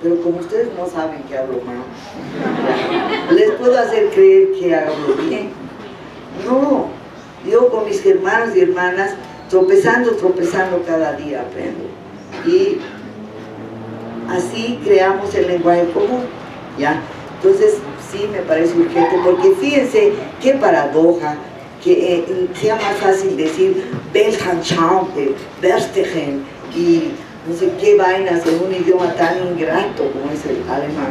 [SPEAKER 1] pero como ustedes no saben que hablo mal, les puedo hacer creer que hablo bien. No, yo con mis hermanos y hermanas, tropezando cada día aprendo. Y así creamos el lenguaje común, ¿ya? Entonces, sí me parece urgente, porque fíjense qué paradoja, que sea más fácil decir Weltanschauung, Verstehen y no sé qué vainas en un idioma tan ingrato como es el alemán,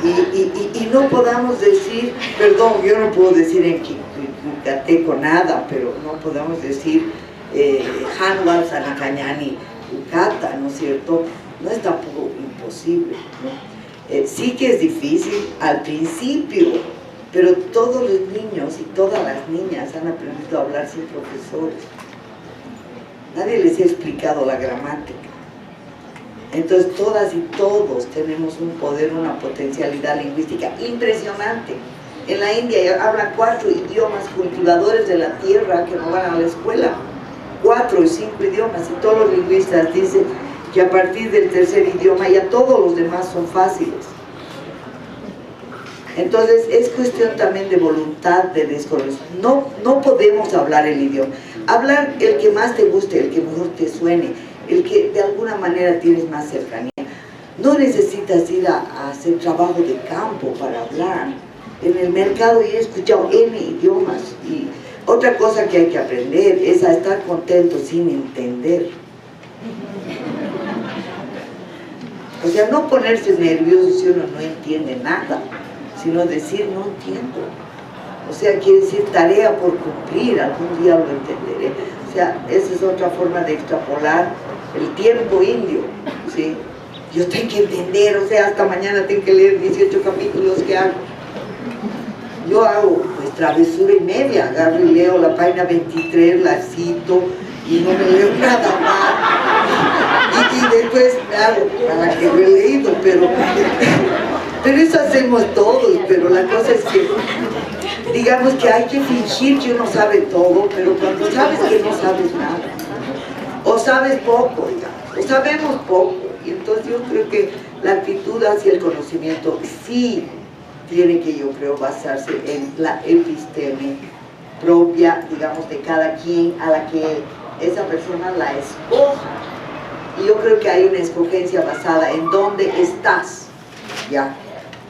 [SPEAKER 1] ¿no? Y no podamos decir, perdón, yo no puedo decir en Cuicateco nada, pero no podemos decir Hanwal, Sanacañani, Ucata, ¿no es cierto? No es tampoco imposible, ¿no? Sí que es difícil al principio, pero todos los niños y todas las niñas han aprendido a hablar sin profesores. Nadie les ha explicado la gramática. Entonces todas y todos tenemos un poder, una potencialidad lingüística impresionante. En la India hablan 4 idiomas, cultivadores de la tierra que no van a la escuela. 4 y 5 idiomas, y todos los lingüistas dicen que a partir del tercer idioma ya todos los demás son fáciles. Entonces es cuestión también de voluntad, de desconocer. No podemos hablar el idioma. Hablar el que más te guste, el que mejor te suene, el que de alguna manera tienes más cercanía. No necesitas ir a hacer trabajo de campo para hablar. En el mercado yo he escuchado N idiomas. Y otra cosa que hay que aprender es a estar contento sin entender. O sea, no ponerse nervioso si uno no entiende nada, sino decir no entiendo. O sea, quiere decir tarea por cumplir, algún día lo entenderé. O sea, esa es otra forma de extrapolar el tiempo indio, ¿sí? Yo tengo que entender, o sea, hasta mañana tengo que leer 18 capítulos que hago. Yo hago pues travesura y media, agarro y leo la página 23, la cito y no me leo nada más. Y después me hago para que lo he leído, pero eso hacemos todos, pero la cosa es que digamos que hay que fingir que uno sabe todo, pero cuando sabes que no sabes nada, o sabes poco, digamos, o sabemos poco, y entonces yo creo que la actitud hacia el conocimiento sí tiene que, yo creo, basarse en la episteme propia, digamos, de cada quien, a la que esa persona la escoja. Y yo creo que hay una escogencia basada en dónde estás, ¿ya?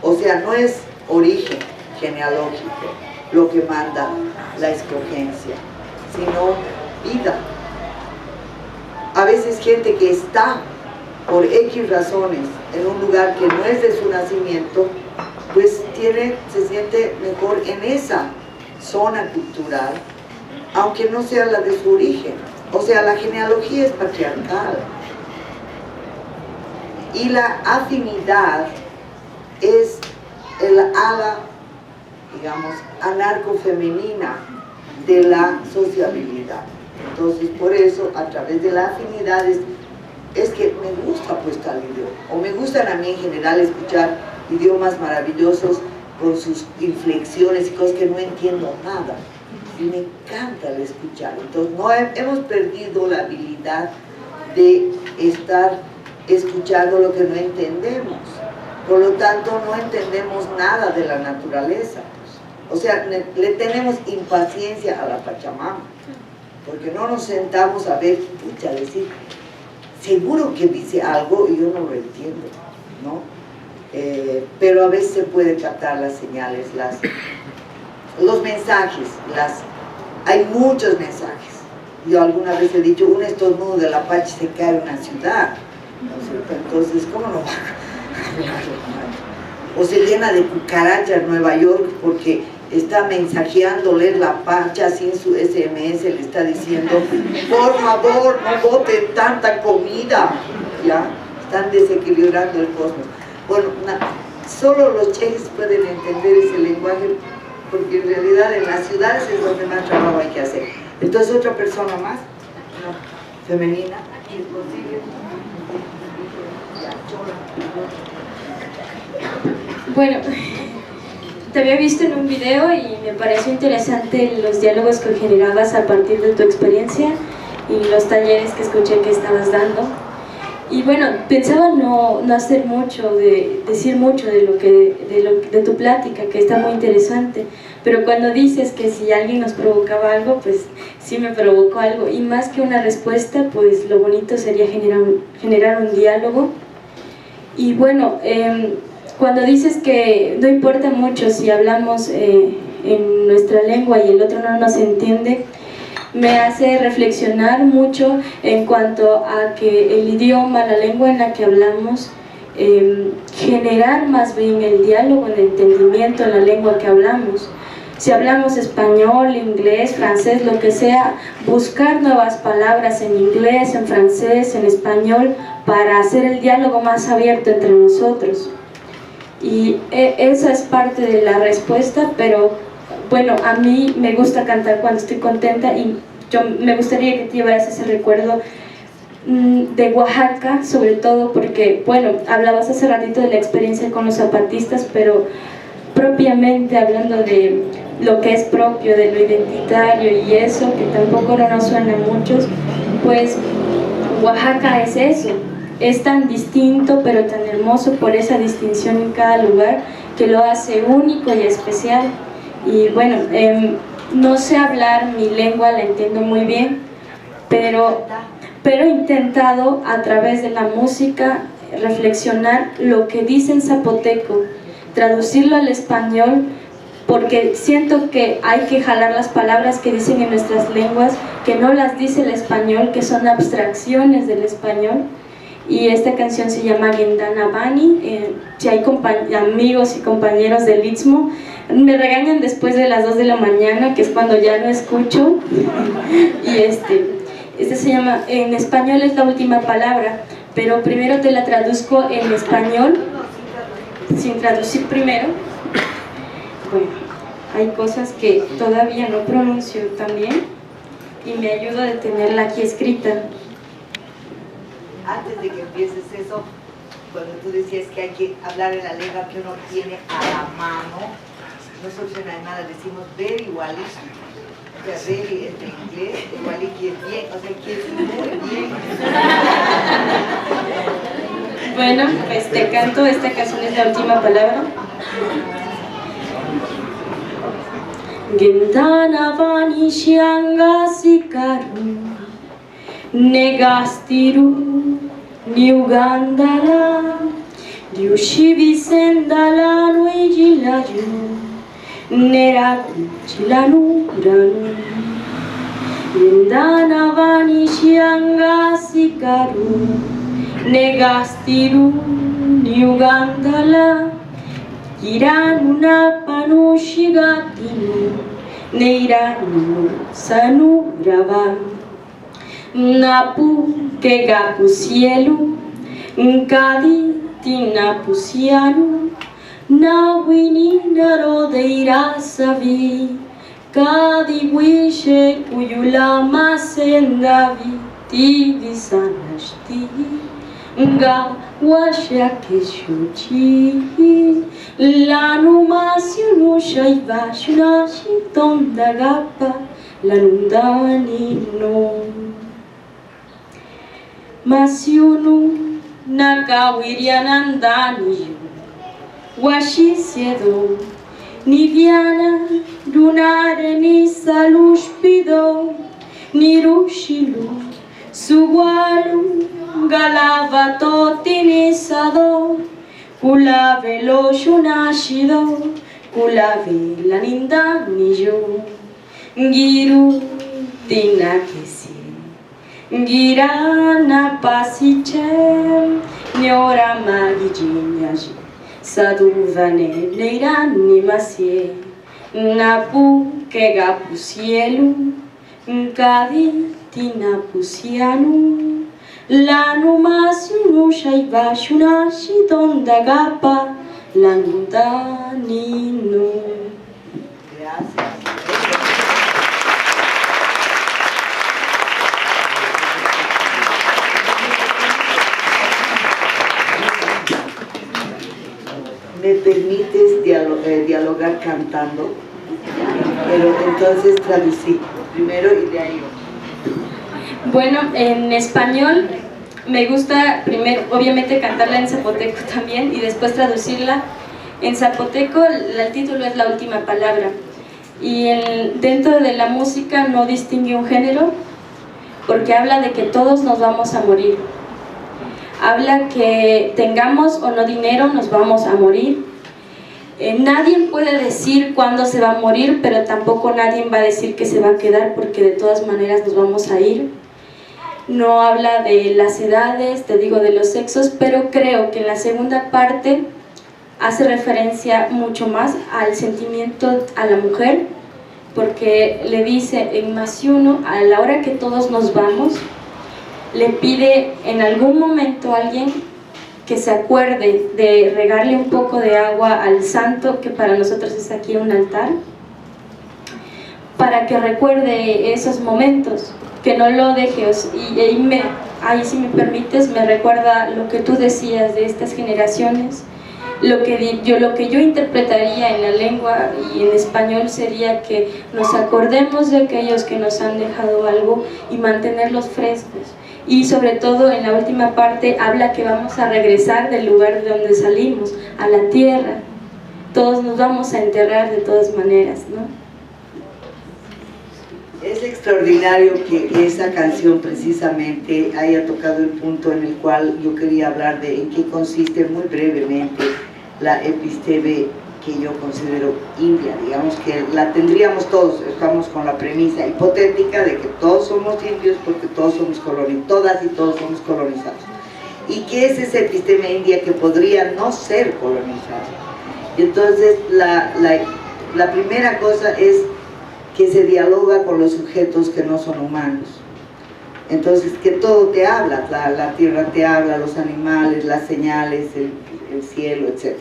[SPEAKER 1] O sea, no es origen genealógico lo que manda la escogencia, sino vida. A veces gente que está por X razones en un lugar que no es de su nacimiento, pues se siente mejor en esa zona cultural, aunque no sea la de su origen. O sea, la genealogía es patriarcal. Y la afinidad es el ala, digamos, anarcofemenina de la sociabilidad. Entonces, por eso, a través de la afinidad es que me gusta pues tal idioma, o me gustan a mí en general escuchar idiomas maravillosos con sus inflexiones y cosas que no entiendo nada, y me encanta el escuchar. Entonces, no hemos perdido la habilidad de estar escuchando lo que no entendemos, por lo tanto no entendemos nada de la naturaleza, o sea, le tenemos impaciencia a la Pachamama, porque no nos sentamos a ver, pucha, decir, seguro que dice algo y yo no lo entiendo, ¿no? Pero a veces se puede captar las señales, los mensajes, hay muchos mensajes. Yo alguna vez he dicho, un estornudo del Apache se cae en una ciudad, ¿no es cierto? Entonces, ¿cómo no va a hablar? O se llena de cucarachas Nueva York porque está mensajeándole la Pacha sin su SMS, le está diciendo, por favor, no boten tanta comida, ¿ya? Están desequilibrando el cosmos. Bueno, solo los cheques pueden entender ese lenguaje, porque en realidad en las ciudades es donde más trabajo hay que hacer. Entonces, otra persona más, no, femenina,
[SPEAKER 3] bueno, te había visto en un video y me pareció interesante los diálogos que generabas a partir de tu experiencia y los talleres que escuché que estabas dando. Y bueno, pensaba no hacer mucho, decir mucho de tu plática, que está muy interesante, pero cuando dices que si alguien nos provocaba algo, pues sí me provocó algo, y más que una respuesta, pues lo bonito sería generar un diálogo. Y bueno, cuando dices que no importa mucho si hablamos en nuestra lengua y el otro no nos entiende, me hace reflexionar mucho en cuanto a que el idioma, la lengua en la que hablamos, generar más bien el diálogo, el entendimiento en la lengua que hablamos. Si hablamos español, inglés, francés, lo que sea, buscar nuevas palabras en inglés, en francés, en español, para hacer el diálogo más abierto entre nosotros. Y esa es parte de la respuesta, pero bueno, a mí me gusta cantar cuando estoy contenta, y me gustaría que te llevaras ese recuerdo de Oaxaca, sobre todo porque, bueno, hablabas hace ratito de la experiencia con los zapatistas, pero propiamente hablando de lo que es propio, de lo identitario y eso, que tampoco no nos suena a muchos, pues Oaxaca es eso, es tan distinto pero tan hermoso por esa distinción en cada lugar que lo hace único y especial. Y bueno, no sé hablar mi lengua, la entiendo muy bien, pero he intentado a través de la música reflexionar lo que dice en zapoteco, traducirlo al español, porque siento que hay que jalar las palabras que dicen en nuestras lenguas, que no las dice el español, que son abstracciones del español, y esta canción se llama Gendana Bani. Si hay amigos y compañeros del Istmo, me regañan después de las 2 de la mañana, que es cuando ya no escucho. Y este se llama, en español es la última palabra, pero primero te la traduzco en español, sin traducir primero. Bueno, hay cosas que todavía no pronuncio tan bien y me ayuda a tenerla aquí escrita.
[SPEAKER 1] Antes de que empieces eso, cuando tú decías que hay que hablar en la lengua que uno tiene a la mano, nosotros en Aymara decimos very wali. O sea, very es de inglés, wali quiere bien, o sea, quiere muy bien.
[SPEAKER 3] Bueno, pues te canto, esta canción es la última palabra. Gendana Bani Shianga Sikaru Negastiru Niugandala Diushivi Sendala Nuijilayu Neratu Chilanu Ranu Gendana Bani Shianga Sikaru Negastiru Niugandala Kiranuna Panushigatinu Neiranu Sanurava Napu Kegapu Cielu Nkadi Tinapu Cianu Nawini Narodeira Savi Kadi Wishe Kuyulama Sendavi Tivisanashti Nga washa keshuchi lanu masyunu shaiva shunashi tondagapa lanundani no masyunu nakawiryanandani washi siedo nivyana dunare ni salushpido nirushilu Suwalu galavato tinisado Kulave lo shunashido Kulave la ninda niyo Giru tinakesi Girana pasiche Nyora magijinyaji Saduvane neirani masie Napu kegapu cielu Nkadi Tinapusianu Lanu Masyunu Shaiva Shunashi Tondagapa Landaninu.
[SPEAKER 1] Gracias. ¿Me permites dialogar cantando? Pero entonces traducí primero y de ahí.
[SPEAKER 3] Bueno, en español me gusta primero, obviamente, cantarla en zapoteco también y después traducirla. En zapoteco el título es La Última Palabra y dentro de la música no distingue un género porque habla de que todos nos vamos a morir. Habla que tengamos o no dinero, nos vamos a morir. Nadie puede decir cuándo se va a morir, pero tampoco nadie va a decir que se va a quedar porque de todas maneras nos vamos a ir. No habla de las edades, te digo de los sexos, pero creo que en la segunda parte hace referencia mucho más al sentimiento a la mujer, porque le dice en Masiuno, a la hora que todos nos vamos, le pide en algún momento a alguien que se acuerde de regarle un poco de agua al santo, que para nosotros es aquí un altar, para que recuerde esos momentos, que no lo deje. Y ahí si me permites, me recuerda lo que tú decías de estas generaciones. Lo que yo interpretaría en la lengua y en español sería que nos acordemos de aquellos que nos han dejado algo y mantenerlos frescos. Y sobre todo en la última parte habla que vamos a regresar del lugar de donde salimos, a la tierra. Todos nos vamos a enterrar de todas maneras, ¿no?
[SPEAKER 1] Es extraordinario que esa canción precisamente haya tocado el punto en el cual yo quería hablar de en qué consiste muy brevemente la episteme que yo considero india. Digamos que la tendríamos todos, estamos con la premisa hipotética de que todos somos indios porque todos somos todas y todos somos colonizados. y que es esa episteme india que podría no ser colonizada. Entonces, la primera cosa es que se dialoga con los sujetos que no son humanos. Entonces, que todo te habla, la tierra te habla, los animales, las señales, el cielo, etc.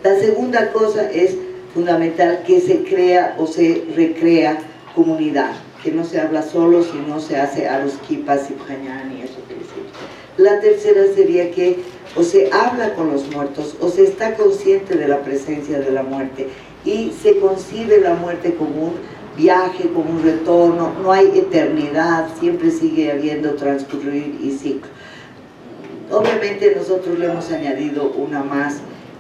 [SPEAKER 1] La segunda cosa es fundamental, que se crea o se recrea comunidad, que no se habla solo, sino se hace a los kipas y prañani, eso que decimos. La tercera sería que o se habla con los muertos, o se está consciente de la presencia de la muerte, y se concibe la muerte como un viaje, como un retorno, no hay eternidad, siempre sigue habiendo transcurrir y ciclo. Obviamente nosotros le hemos añadido una más,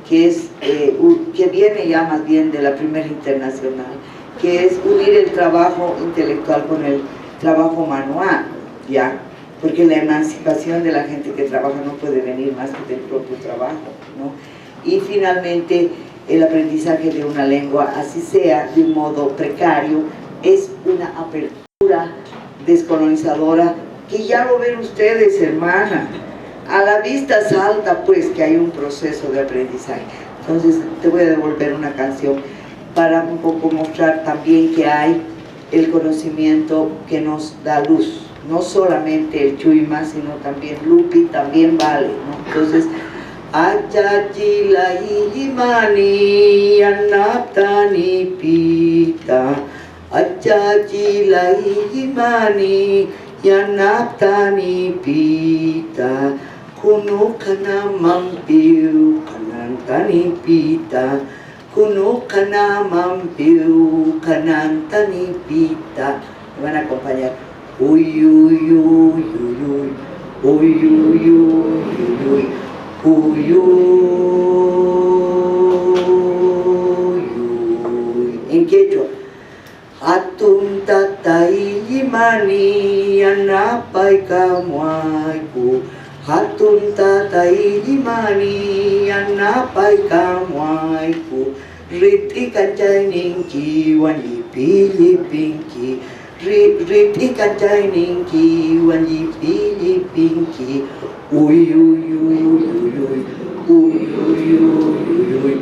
[SPEAKER 1] que es que viene ya más bien de la primera internacional, que es unir el trabajo intelectual con el trabajo manual, ¿ya? Porque la emancipación de la gente que trabaja no puede venir más que del propio trabajo, ¿no? Y finalmente, el aprendizaje de una lengua, así sea de un modo precario, es una apertura descolonizadora que ya lo ven ustedes, hermana. A la vista salta pues que hay un proceso de aprendizaje. Entonces te voy a devolver una canción para un poco mostrar también que hay el conocimiento que nos da luz. No solamente el Chuyma, sino también Lupi, también vale, ¿no? Entonces, Achachila Ilimani Anaptani Pita, Achachila Ilimani Yanaptani Pita, Kunukana Mampiu Kanantani Pita, Kunukana Mampiu Kanantani Pita. Me van a acompañar. Uy, uy, uy, uy, uy, uy, uy, uy, uy, uy. En quechua. Atun tatai limani anapai kamuaiku. Atun tatai limani anapai kamuaiku. Riti kancai ningki wani pilipinki. Riti kancai ningki wani pilipinki. Uy, uy, uy, uy, uy, uy, uy, uy,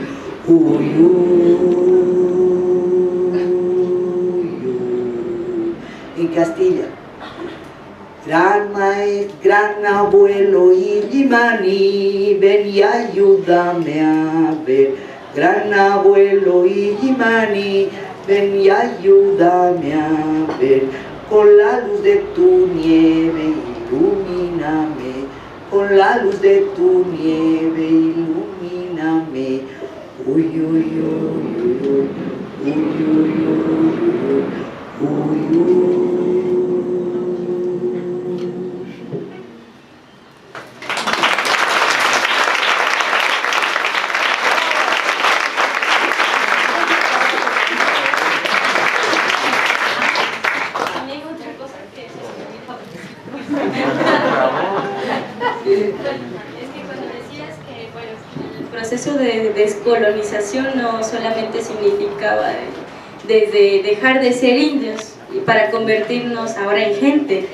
[SPEAKER 1] uy, uy, uy. En Castilla, gran abuelo Illimani, ven y ayúdame a ver. Gran abuelo Illimani, ven y ayúdame a ver. Con la luz de tu nieve ilumíname, con la luz de tu nieve ilumíname. Uy, uy, uy, uy, uy, uy, uy, uy, uy.
[SPEAKER 3] De descolonización no solamente significaba desde dejar de ser indios y para convertirnos ahora en gente.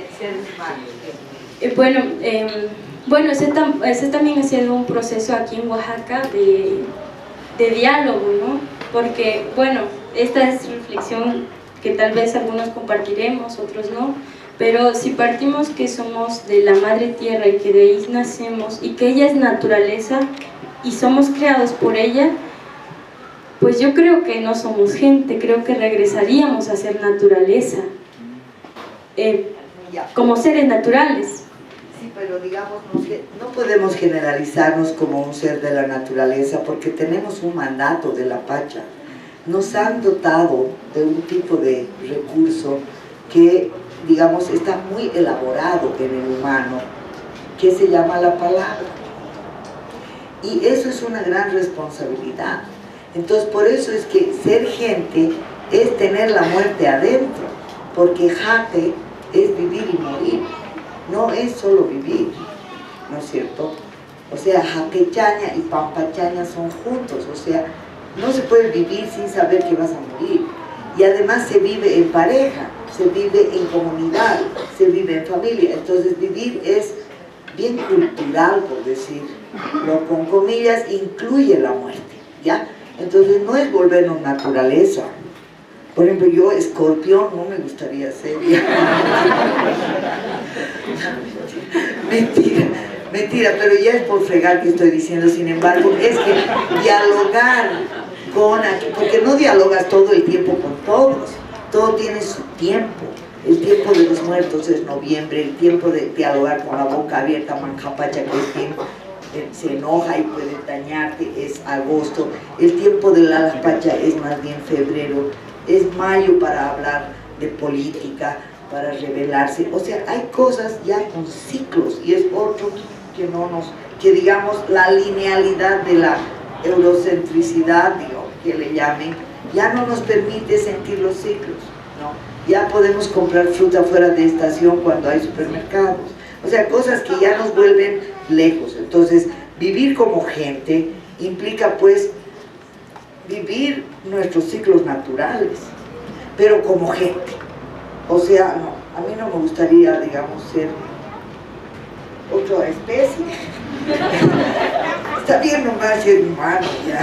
[SPEAKER 3] Bueno, ese también ha sido un proceso aquí en Oaxaca de diálogo, ¿no? Porque, bueno, esta es reflexión que tal vez algunos compartiremos, otros no, pero si partimos que somos de la madre tierra y que de ahí nacemos y que ella es naturaleza, y somos creados por ella, pues yo creo que no somos gente, creo que regresaríamos a ser naturaleza, como seres naturales.
[SPEAKER 1] Sí, pero digamos, no podemos generalizarnos como un ser de la naturaleza porque tenemos un mandato de la Pacha. Nos han dotado de un tipo de recurso que, digamos, está muy elaborado en el humano, que se llama la palabra. Y eso es una gran responsabilidad. Entonces, por eso es que ser gente es tener la muerte adentro, porque jate es vivir y morir, no es solo vivir, ¿no es cierto? O sea, jatechaña y pampachaña son juntos, o sea, no se puede vivir sin saber que vas a morir. Y además se vive en pareja, se vive en comunidad, se vive en familia. Entonces, vivir es bien cultural, por decirlo con comillas, incluye la muerte, ¿ya? Entonces no es volvernos naturaleza. Por ejemplo, yo, Escorpión, no me gustaría ser. Mentira, pero ya es por fregar que estoy diciendo. Sin embargo, es que dialogar porque no dialogas todo el tiempo con todos, todo tiene su tiempo. El tiempo de los muertos es noviembre, el tiempo de dialogar con la boca abierta, manjapacha, que es tiempo, se enoja y puede dañarte, es agosto. El tiempo de la laspacha es más bien febrero, es mayo para hablar de política, para rebelarse. O sea, hay cosas ya con ciclos, y es otro que digamos la linealidad de la eurocentricidad, que le llamen, ya no nos permite sentir los ciclos, ¿no? Ya podemos comprar fruta fuera de estación cuando hay supermercados. O sea, cosas que ya nos vuelven lejos. Entonces, vivir como gente implica pues vivir nuestros ciclos naturales, pero como gente. O sea, no, a mí no me gustaría, digamos, ser otra especie. Está bien nomás ser humano, ya.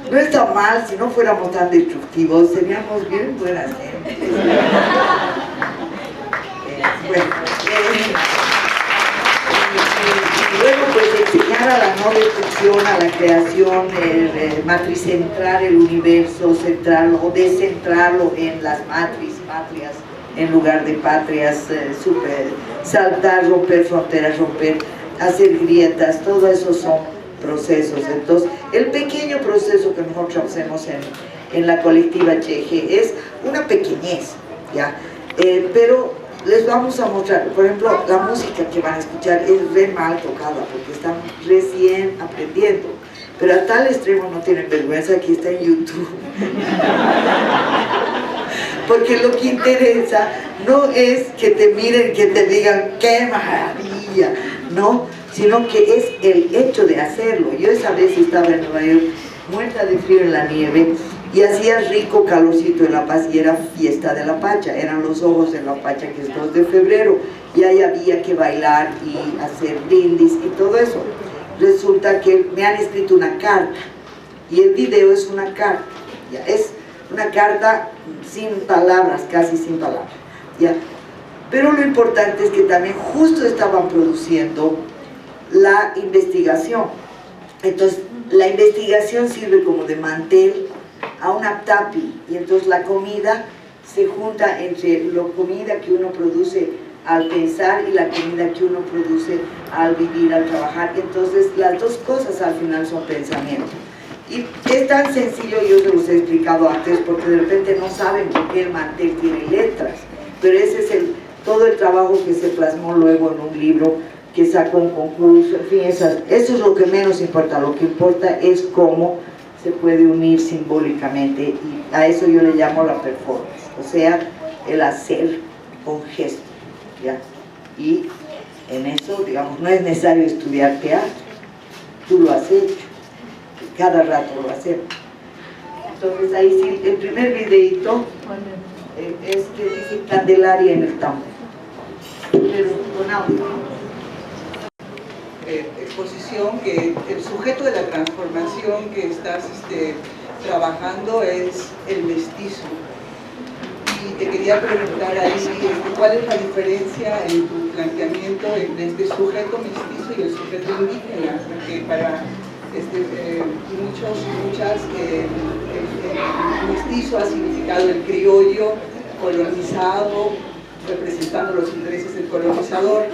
[SPEAKER 1] No está mal, si no fuéramos tan destructivos, seríamos bien buenas gentes. Luego, pues, enseñar a la no destrucción, a la creación, matricentrar el universo, centrarlo o descentrarlo en las matrias, en lugar de patrias, saltar, romper fronteras, hacer grietas, todo eso son procesos. Entonces, el pequeño proceso que nosotros hacemos en la colectiva Cheje es una pequeñez, ¿ya? Pero les vamos a mostrar, por ejemplo, la música que van a escuchar es re mal tocada porque están recién aprendiendo, pero a tal extremo no tienen vergüenza que está en YouTube. Porque lo que interesa no es que te miren, que te digan ¡qué maravilla!, no, sino que es el hecho de hacerlo. Yo esa vez estaba en Nueva York, muerta de frío en la nieve, y hacía rico calorcito en La Paz, y era fiesta de la Pacha, eran los ojos de la Pacha, que es 2 de febrero, y ahí había que bailar y hacer brindis y todo eso. Resulta que me han escrito una carta, y el video es una carta, ¿ya? Es una carta sin palabras, casi sin palabras, ¿ya? Pero lo importante es que también justo estaban produciendo la investigación. Entonces, la investigación sirve como de mantel a una tapi, y entonces la comida se junta entre la comida que uno produce al pensar y la comida que uno produce al vivir, al trabajar. Entonces, las dos cosas al final son pensamiento. Y es tan sencillo, yo se los he explicado antes, porque de repente no saben por qué el mantel tiene letras, pero ese es todo el trabajo que se plasmó luego en un libro que sacó un concurso. En fin, eso es lo que menos importa. Lo que importa es cómo se puede unir simbólicamente, y a eso yo le llamo la performance, o sea, el hacer con gesto, ¿ya? Y en eso, digamos, no es necesario estudiar teatro, tú lo has hecho, cada rato lo hacemos. Entonces ahí sí, el primer videito es que dice Candelaria en el tambor, pero con audio.
[SPEAKER 4] Exposición que el sujeto de la transformación que estás trabajando es el mestizo. Y te quería preguntar ahí, ¿cuál es la diferencia en tu planteamiento entre este sujeto mestizo y el sujeto indígena? Porque para muchas, el mestizo ha significado el criollo colonizado, representando los intereses del colonizador,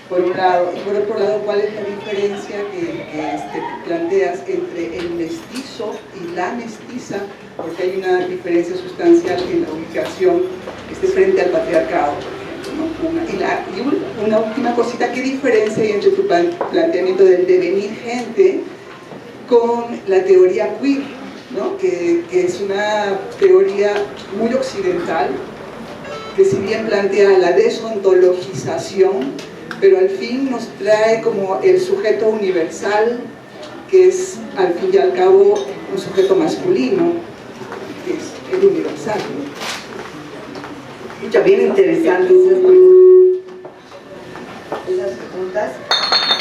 [SPEAKER 4] por un lado, y por otro lado, ¿cuál es la diferencia que planteas entre el mestizo y la mestiza? Porque hay una diferencia sustancial en la ubicación frente al patriarcado, por ejemplo, ¿no? Y una última cosita, ¿qué diferencia hay entre tu planteamiento del devenir gente con la teoría queer, ¿no? que es una teoría muy occidental, que si bien plantea la desontologización, pero al fin nos trae como el sujeto universal, que es al fin y al cabo un sujeto masculino, que es el universal, ¿no?
[SPEAKER 1] Escucha, bien interesante esas preguntas.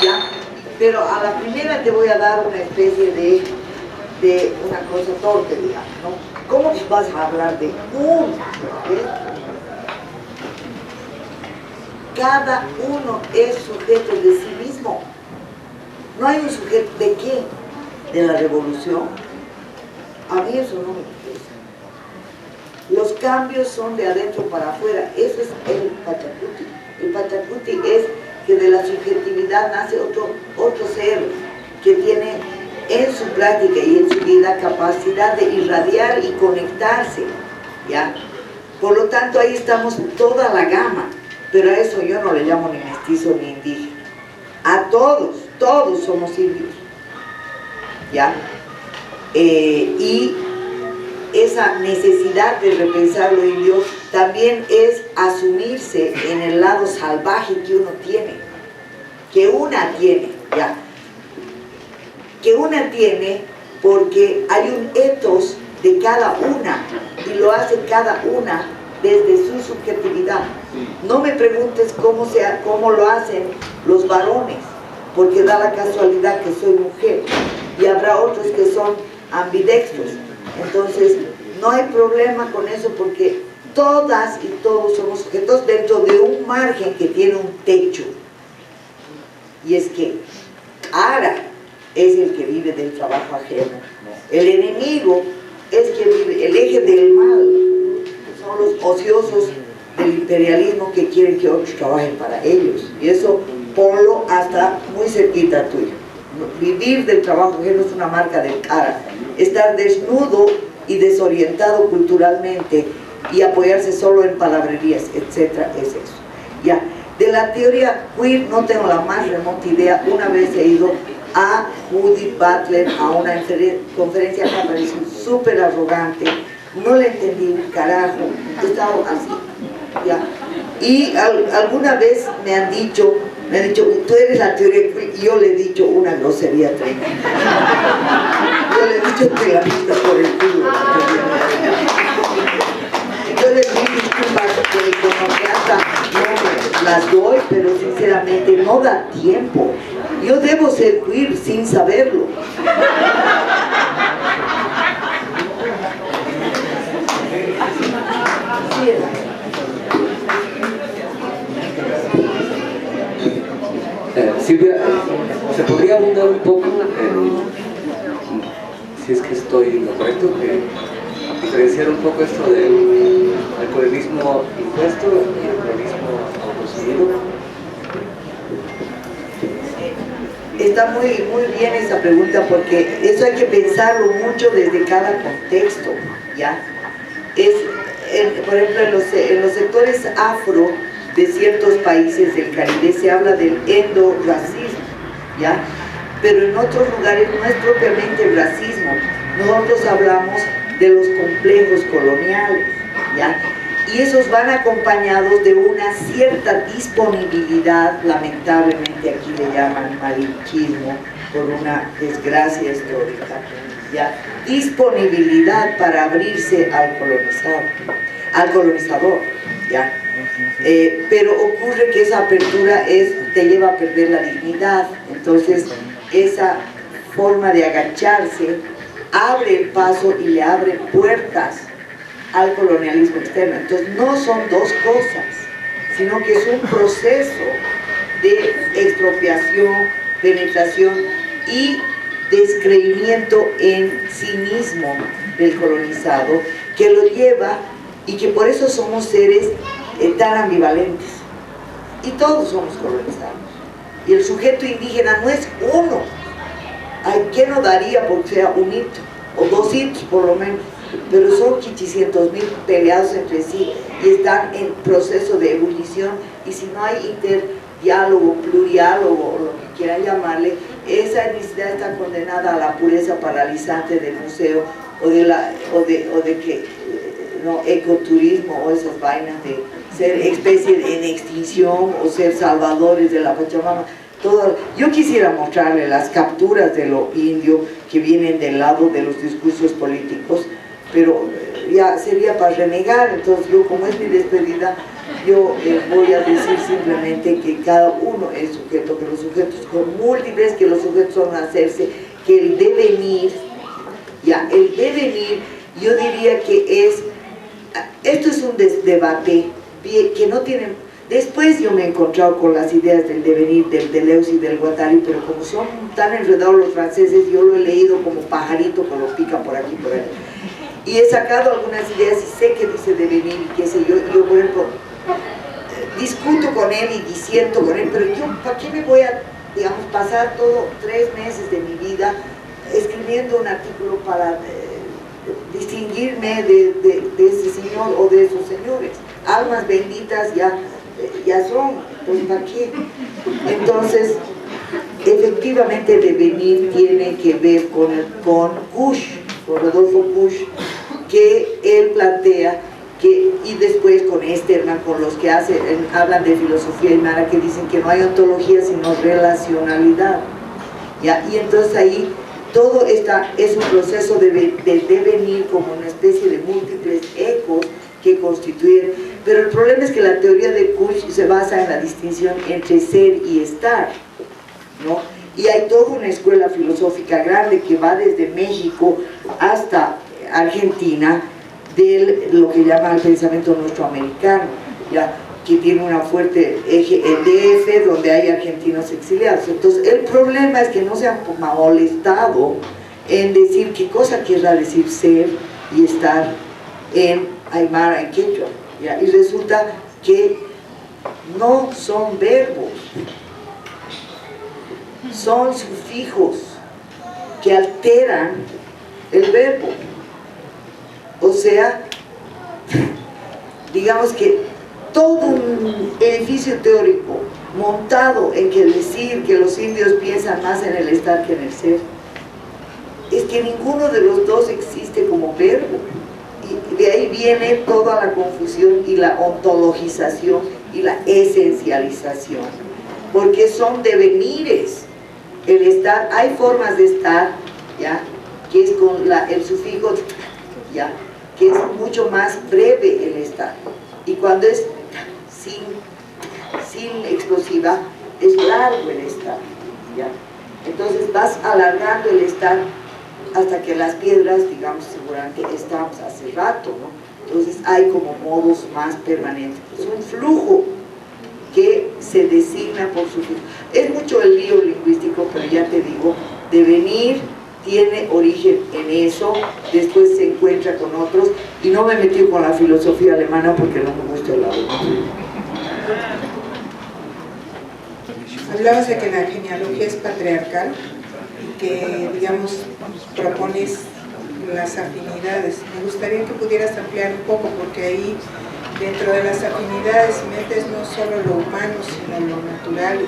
[SPEAKER 1] ¿ya? Pero a la primera te voy a dar una especie de una cosa torpe, digamos, ¿no? ¿Cómo vas a hablar de un sujeto? Cada uno es sujeto de sí mismo. No hay un sujeto de qué, de la revolución. A mí eso no me interesa. Los cambios son de adentro para afuera. Eso es el Pachacuti. El Pachacuti es que de la subjetividad nace otro ser que tiene en su práctica y en su vida capacidad de irradiar y conectarse, ¿ya? Por lo tanto, ahí estamos toda la gama, pero a eso yo no le llamo ni mestizo ni indígena. A todos somos indios, ¿ya? Y esa necesidad de repensar lo indio también es asumirse en el lado salvaje que uno tiene, que una tiene, ¿ya? Que una tiene porque hay un ethos de cada una y lo hace cada una desde su subjetividad. No me preguntes cómo lo hacen los varones, porque da la casualidad que soy mujer y habrá otros que son ambidextros. Entonces no hay problema con eso porque todas y todos somos sujetos dentro de un margen que tiene un techo, y es que Ara es el que vive del trabajo ajeno. El enemigo es quien vive, el eje del mal son los ociosos del imperialismo que quieren que otros trabajen para ellos, y eso ponlo hasta muy cerquita tuyo. Vivir del trabajo ajeno es una marca del cara. Estar desnudo y desorientado culturalmente y apoyarse solo en palabrerías, etcétera, es eso. Ya, de la teoría queer no tengo la más remota idea. Una vez he ido a Judith Butler a una conferencia que me pareció súper arrogante, no le entendí un carajo, estaba así, ¿ya? Y alguna vez me han dicho, tú eres la teoría queer, y yo le he dicho una grosería tremenda. Yo le he dicho que la vista por el culo. Yo les pido disculpas porque como que hasta no las doy, pero sinceramente no da tiempo. Yo debo ser queer sin saberlo.
[SPEAKER 5] Silvia, ¿se podría abundar un poco si es que estoy en lo correcto, diferenciar un poco esto del alcoholismo impuesto y el alcoholismo autosumido?
[SPEAKER 1] Está muy bien esa pregunta porque eso hay que pensarlo mucho desde cada contexto, ¿ya? Por ejemplo, en los sectores afro de ciertos países del Caribe se habla del endorracismo, ¿ya? Pero en otros lugares no es propiamente el racismo. Nosotros hablamos de los complejos coloniales, ¿ya? Y esos van acompañados de una cierta disponibilidad, lamentablemente aquí le llaman malinchismo, por una desgracia histórica, ¿ya? Disponibilidad para abrirse al colonizador, ¿ya? Pero ocurre que esa apertura te lleva a perder la dignidad. Entonces esa forma de agacharse abre el paso y le abre puertas al colonialismo externo. Entonces no son dos cosas, sino que es un proceso de expropiación, penetración y descreimiento en sí mismo del colonizado, que lo lleva, y que por eso somos seres tan ambivalentes, y todos somos colonizados, y el sujeto indígena no es uno. Ay, ¿qué no daría por sea un hito, o dos hitos por lo menos? Pero son 500.000 peleados entre sí y están en proceso de ebullición, y si no hay interdiálogo, pluriálogo, o lo que quieran llamarle, esa etnicidad está condenada a la pureza paralizante del museo o de que no, ecoturismo o esas vainas de ser especie en extinción o ser salvadores de la Pachamama. Yo quisiera mostrarle las capturas de lo indio que vienen del lado de los discursos políticos, pero ya sería para renegar. Entonces yo, como es mi despedida, Yo voy a decir simplemente que cada uno es sujeto, que los sujetos son múltiples, que los sujetos son hacerse, que el devenir, el devenir, yo diría que esto es un debate que no tiene. Después yo me he encontrado con las ideas del devenir, del Deleuze y del Guattari, pero como son tan enredados los franceses, yo lo he leído como pajarito que lo pican por aquí y por allá. Y he sacado algunas ideas y sé que dice devenir y qué sé yo. Yo, por ejemplo, discuto con él y disiento con él, pero yo, ¿para qué me voy a, digamos, pasar 3 meses de mi vida escribiendo un artículo para distinguirme de ese señor o de esos señores? Almas benditas ya son, pues ¿para qué? Entonces, efectivamente devenir tiene que ver con Kusch, con Rodolfo Kusch, que él plantea y después con Esterman, con los que hablan de filosofía aymara, que dicen que no hay ontología sino relacionalidad, y entonces ahí todo es un proceso de devenir como una especie de múltiples ecos que constituyen, pero el problema es que la teoría de Kusch se basa en la distinción entre ser y estar, ¿no? Y hay toda una escuela filosófica grande que va desde México hasta Argentina, de lo que llama el pensamiento norteamericano, que tiene una fuerte eje en DF, donde hay argentinos exiliados. Entonces el problema es que no se han molestado en decir qué cosa querrá decir ser y estar en aymara, en quechua, y resulta que no son verbos, son sufijos que alteran el verbo. O sea, digamos que todo un edificio teórico montado en que decir que los indios piensan más en el estar que en el ser, es que ninguno de los dos existe como verbo, y de ahí viene toda la confusión y la ontologización y la esencialización, porque son devenires. El estar, hay formas de estar, que es con el sufijo, que es mucho más breve el estar, y cuando es sin explosiva es largo el estar, entonces vas alargando el estar hasta que las piedras, digamos, seguramente estamos hace rato, ¿no? Entonces hay como modos más permanentes, es un flujo que se designa por sufijo. Es mucho el lío lingüístico, pero ya te digo, devenir tiene origen en eso, después se encuentra con otros, y no me metí con la filosofía alemana porque no me gusta el alemán.
[SPEAKER 6] Hablabas de que la genealogía es patriarcal y que, digamos, propones las afinidades. Me gustaría que pudieras ampliar un poco, porque ahí, dentro de las afinidades, metes no solo lo humano, sino lo natural,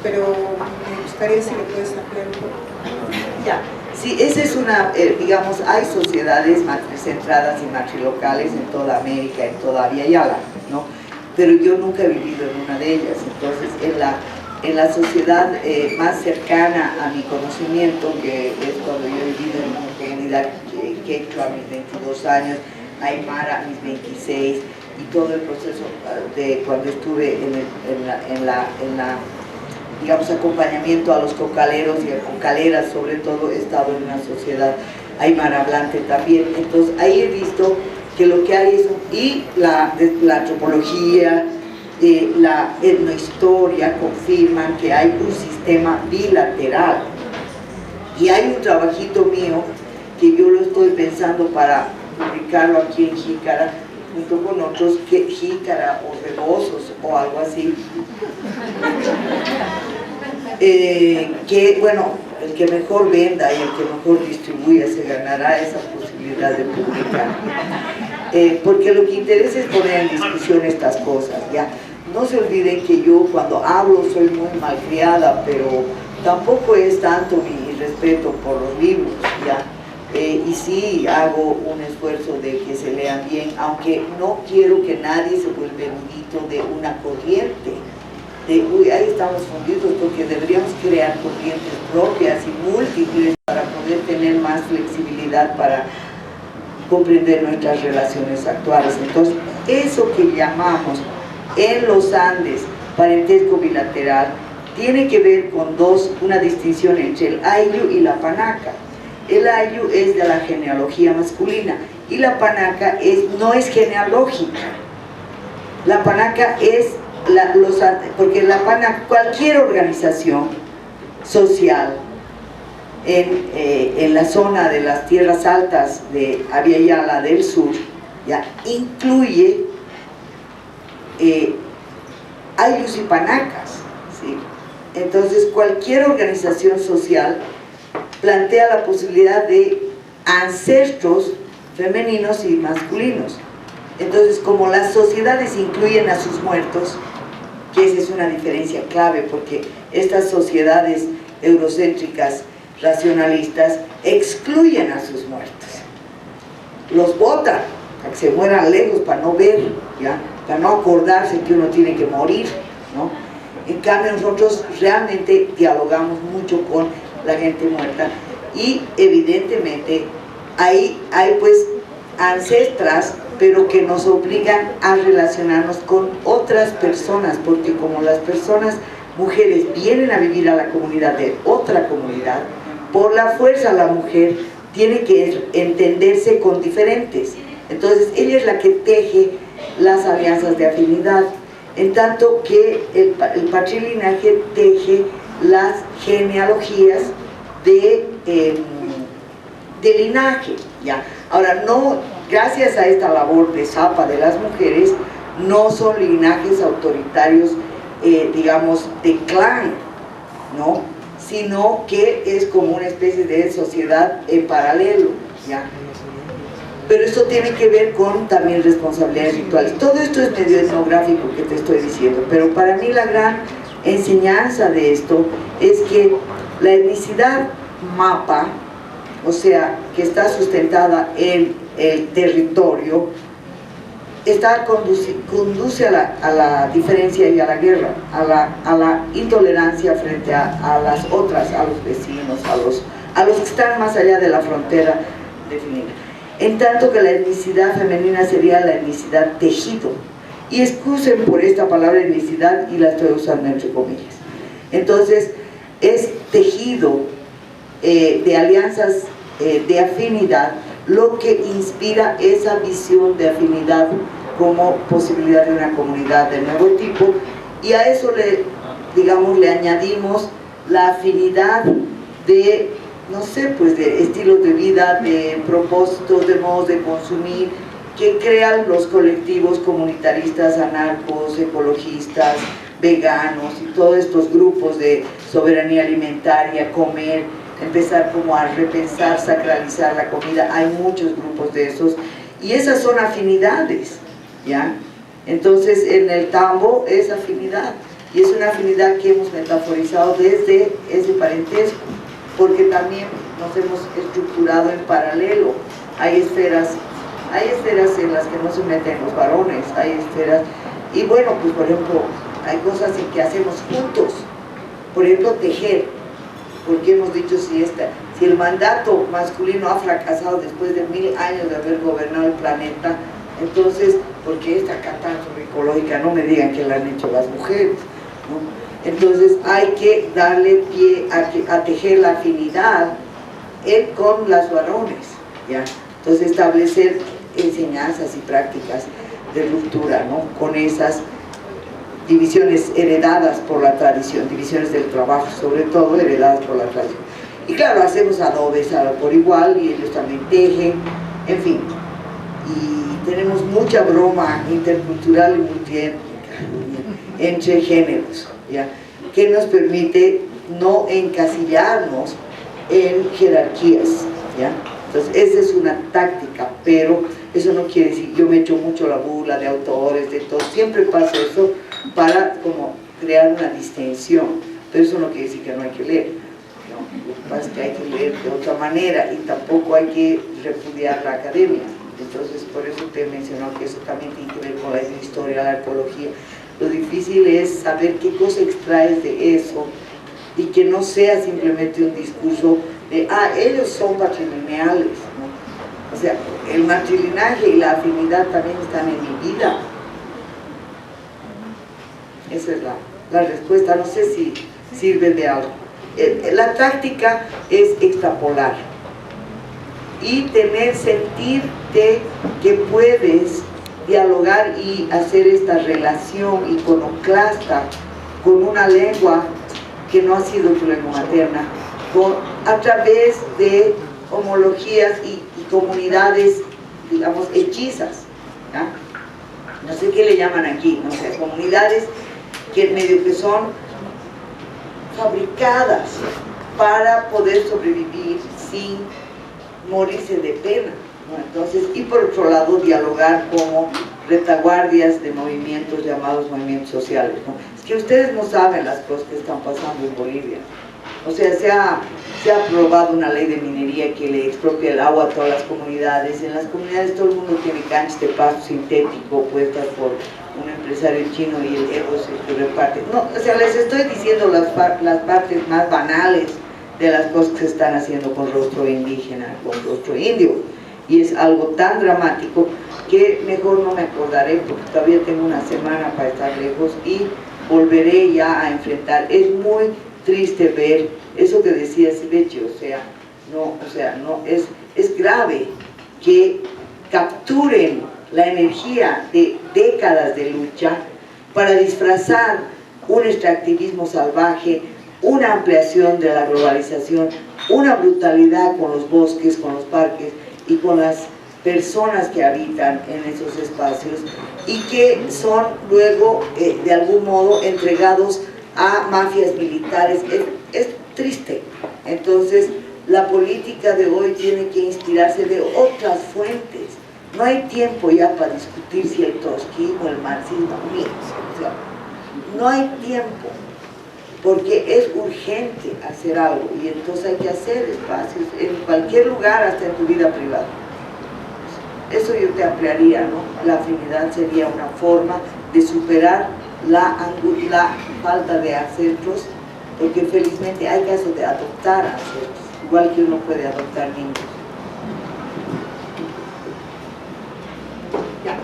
[SPEAKER 6] pero me gustaría si lo puedes ampliar un poco.
[SPEAKER 1] Sí, esa es una, digamos, hay sociedades matricentradas y matrilocales en toda América, en toda Via Yala, ¿no? Pero yo nunca he vivido en una de ellas. Entonces, en la sociedad más cercana a mi conocimiento, que es cuando yo he vivido en una comunidad quechua a mis 22 años, aymara a mis 26, y todo el proceso de cuando estuve en la digamos, acompañamiento a los cocaleros y a cocaleras, sobre todo, he estado en una sociedad aymara hablante también. Entonces ahí he visto que lo que hay es, y la antropología, la etnohistoria confirman que hay un sistema bilateral, y hay un trabajito mío que yo lo estoy pensando para publicarlo aquí en Jícara, junto con otros, que Jícara o Rebosos o algo así, que bueno, el que mejor venda y el que mejor distribuya se ganará esa posibilidad de publicar, porque lo que interesa es poner en discusión estas cosas, no se olviden que yo cuando hablo soy muy malcriada, pero tampoco es tanto mi respeto por los libros, y sí hago un esfuerzo de que se lean bien, aunque no quiero que nadie se vuelva erudito de una corriente, uy, ahí estamos fundidos, porque deberíamos crear corrientes propias y múltiples para poder tener más flexibilidad para comprender nuestras relaciones actuales. Entonces, eso que llamamos en los Andes parentesco bilateral tiene que ver con una distinción entre el ayllu y la panaca. El ayllu es de la genealogía masculina y la panaca no es genealógica. La panaca es, porque la panaca, cualquier organización social en la zona de las tierras altas de Abya Yala del sur, ya incluye aylus y panacas, ¿sí? Entonces cualquier organización social plantea la posibilidad de ancestros femeninos y masculinos. Entonces, como las sociedades incluyen a sus muertos, que esa es una diferencia clave, porque estas sociedades eurocéntricas, racionalistas, excluyen a sus muertos, los botan para que se mueran lejos, para no ver, ¿ya? Para no acordarse que uno tiene que morir, ¿no? En cambio, nosotros realmente dialogamos mucho con la gente muerta y evidentemente hay pues ancestras, pero que nos obligan a relacionarnos con otras personas, porque como las personas, mujeres, vienen a vivir a la comunidad de otra comunidad, por la fuerza la mujer tiene que entenderse con diferentes. Entonces ella es la que teje las alianzas de afinidad, en tanto que el patrilinaje teje las genealogías de linaje, ¿ya? Ahora, no, gracias a esta labor de Zapa de las mujeres, no son linajes autoritarios, digamos, de clan, ¿no? Sino que es como una especie de sociedad en paralelo, ¿ya? Pero esto tiene que ver con también responsabilidades rituales. Todo esto es medio etnográfico que te estoy diciendo, pero para mí la gran enseñanza de esto es que la etnicidad mapa, o sea, que está sustentada en el territorio, conduce a la diferencia y a la guerra, a la intolerancia frente a las otras, a los vecinos, a los que están más allá de la frontera definida. En tanto que la etnicidad femenina sería la etnicidad tejido. Y excusen por esta palabra etnicidad y la estoy usando entre comillas. Entonces, es tejido de alianzas de afinidad lo que inspira esa visión de afinidad como posibilidad de una comunidad de nuevo tipo, y a eso le añadimos la afinidad de, no sé, pues de estilos de vida, de propósitos, de modos de consumir, que crean los colectivos comunitaristas, anarcos, ecologistas, veganos y todos estos grupos de soberanía alimentaria, comer, empezar como a repensar, sacralizar la comida. Hay muchos grupos de esos y esas son afinidades, ¿ya? Entonces en el tambo es afinidad y es una afinidad que hemos metaforizado desde ese parentesco, porque también nos hemos estructurado en paralelo. Hay esferas en las que no se meten los varones, hay esferas, y bueno, pues por ejemplo, hay cosas en que hacemos juntos, por ejemplo, tejer, porque hemos dicho si el mandato masculino ha fracasado después de 1000 años de haber gobernado el planeta, entonces, ¿por qué esta catástrofe ecológica? No me digan que la han hecho las mujeres, ¿no? Entonces hay que darle pie a tejer la afinidad con las varones, ¿ya? Entonces establecer enseñanzas y prácticas de ruptura, ¿no? Con esas divisiones heredadas por la tradición, divisiones del trabajo sobre todo heredadas por la tradición. Y claro, hacemos adobes por igual y ellos también tejen, en fin. Y tenemos mucha broma intercultural y multiétnica entre géneros, ¿ya? Que nos permite no encasillarnos en jerarquías, ¿ya? Entonces esa es una táctica, pero eso no quiere decir, yo me echo mucho la burla de autores, de todo, siempre pasa eso para como crear una distinción, pero eso no quiere decir que no hay que leer, ¿no? Lo que pasa es que hay que leer de otra manera y tampoco hay que repudiar la academia. Entonces por eso te he mencionado que eso también tiene que ver con la historia, la arqueología. Lo difícil es saber qué cosa extraes de eso y que no sea simplemente un discurso de, ellos son patrimoniales, ¿no? O sea, el matrilineaje y la afinidad también están en mi vida. Esa es la respuesta, no sé si sirve de algo. La táctica es extrapolar y sentirte que puedes dialogar y hacer esta relación iconoclasta con una lengua que no ha sido tu lengua materna, a través de homologías y comunidades, digamos, hechizas, ¿ya? No sé qué le llaman aquí, no sé, comunidades que medio que son fabricadas para poder sobrevivir sin morirse de pena, ¿no? Entonces, y por otro lado, dialogar como retaguardias de movimientos llamados movimientos sociales, ¿no? Es que ustedes no saben las cosas que están pasando en Bolivia. O sea, se ha aprobado una ley de minería que le expropia el agua a todas las comunidades. En las comunidades todo el mundo tiene canchas de pasto sintético puestas por un empresario chino y el ego se reparte. No, o sea, les estoy diciendo las partes más banales de las cosas que se están haciendo con rostro indígena, con rostro indio. Y es algo tan dramático que mejor no me acordaré porque todavía tengo una semana para estar lejos y volveré ya a enfrentar. Es muy triste ver eso que decía Sivechi, es grave que capturen la energía de décadas de lucha para disfrazar un extractivismo salvaje, una ampliación de la globalización, una brutalidad con los bosques, con los parques y con las personas que habitan en esos espacios y que son luego de algún modo entregados a mafias militares. Es triste. Entonces la política de hoy tiene que inspirarse de otras fuentes. No hay tiempo ya para discutir si el trotskismo, el marxismo, o sea, no hay tiempo porque es urgente hacer algo y entonces hay que hacer espacios en cualquier lugar, hasta en tu vida privada. Eso yo te ampliaría, ¿no? La afinidad sería una forma de superar la falta de ancestros, porque felizmente hay casos de adoptar ancestros, igual que uno puede adoptar niños. Ya.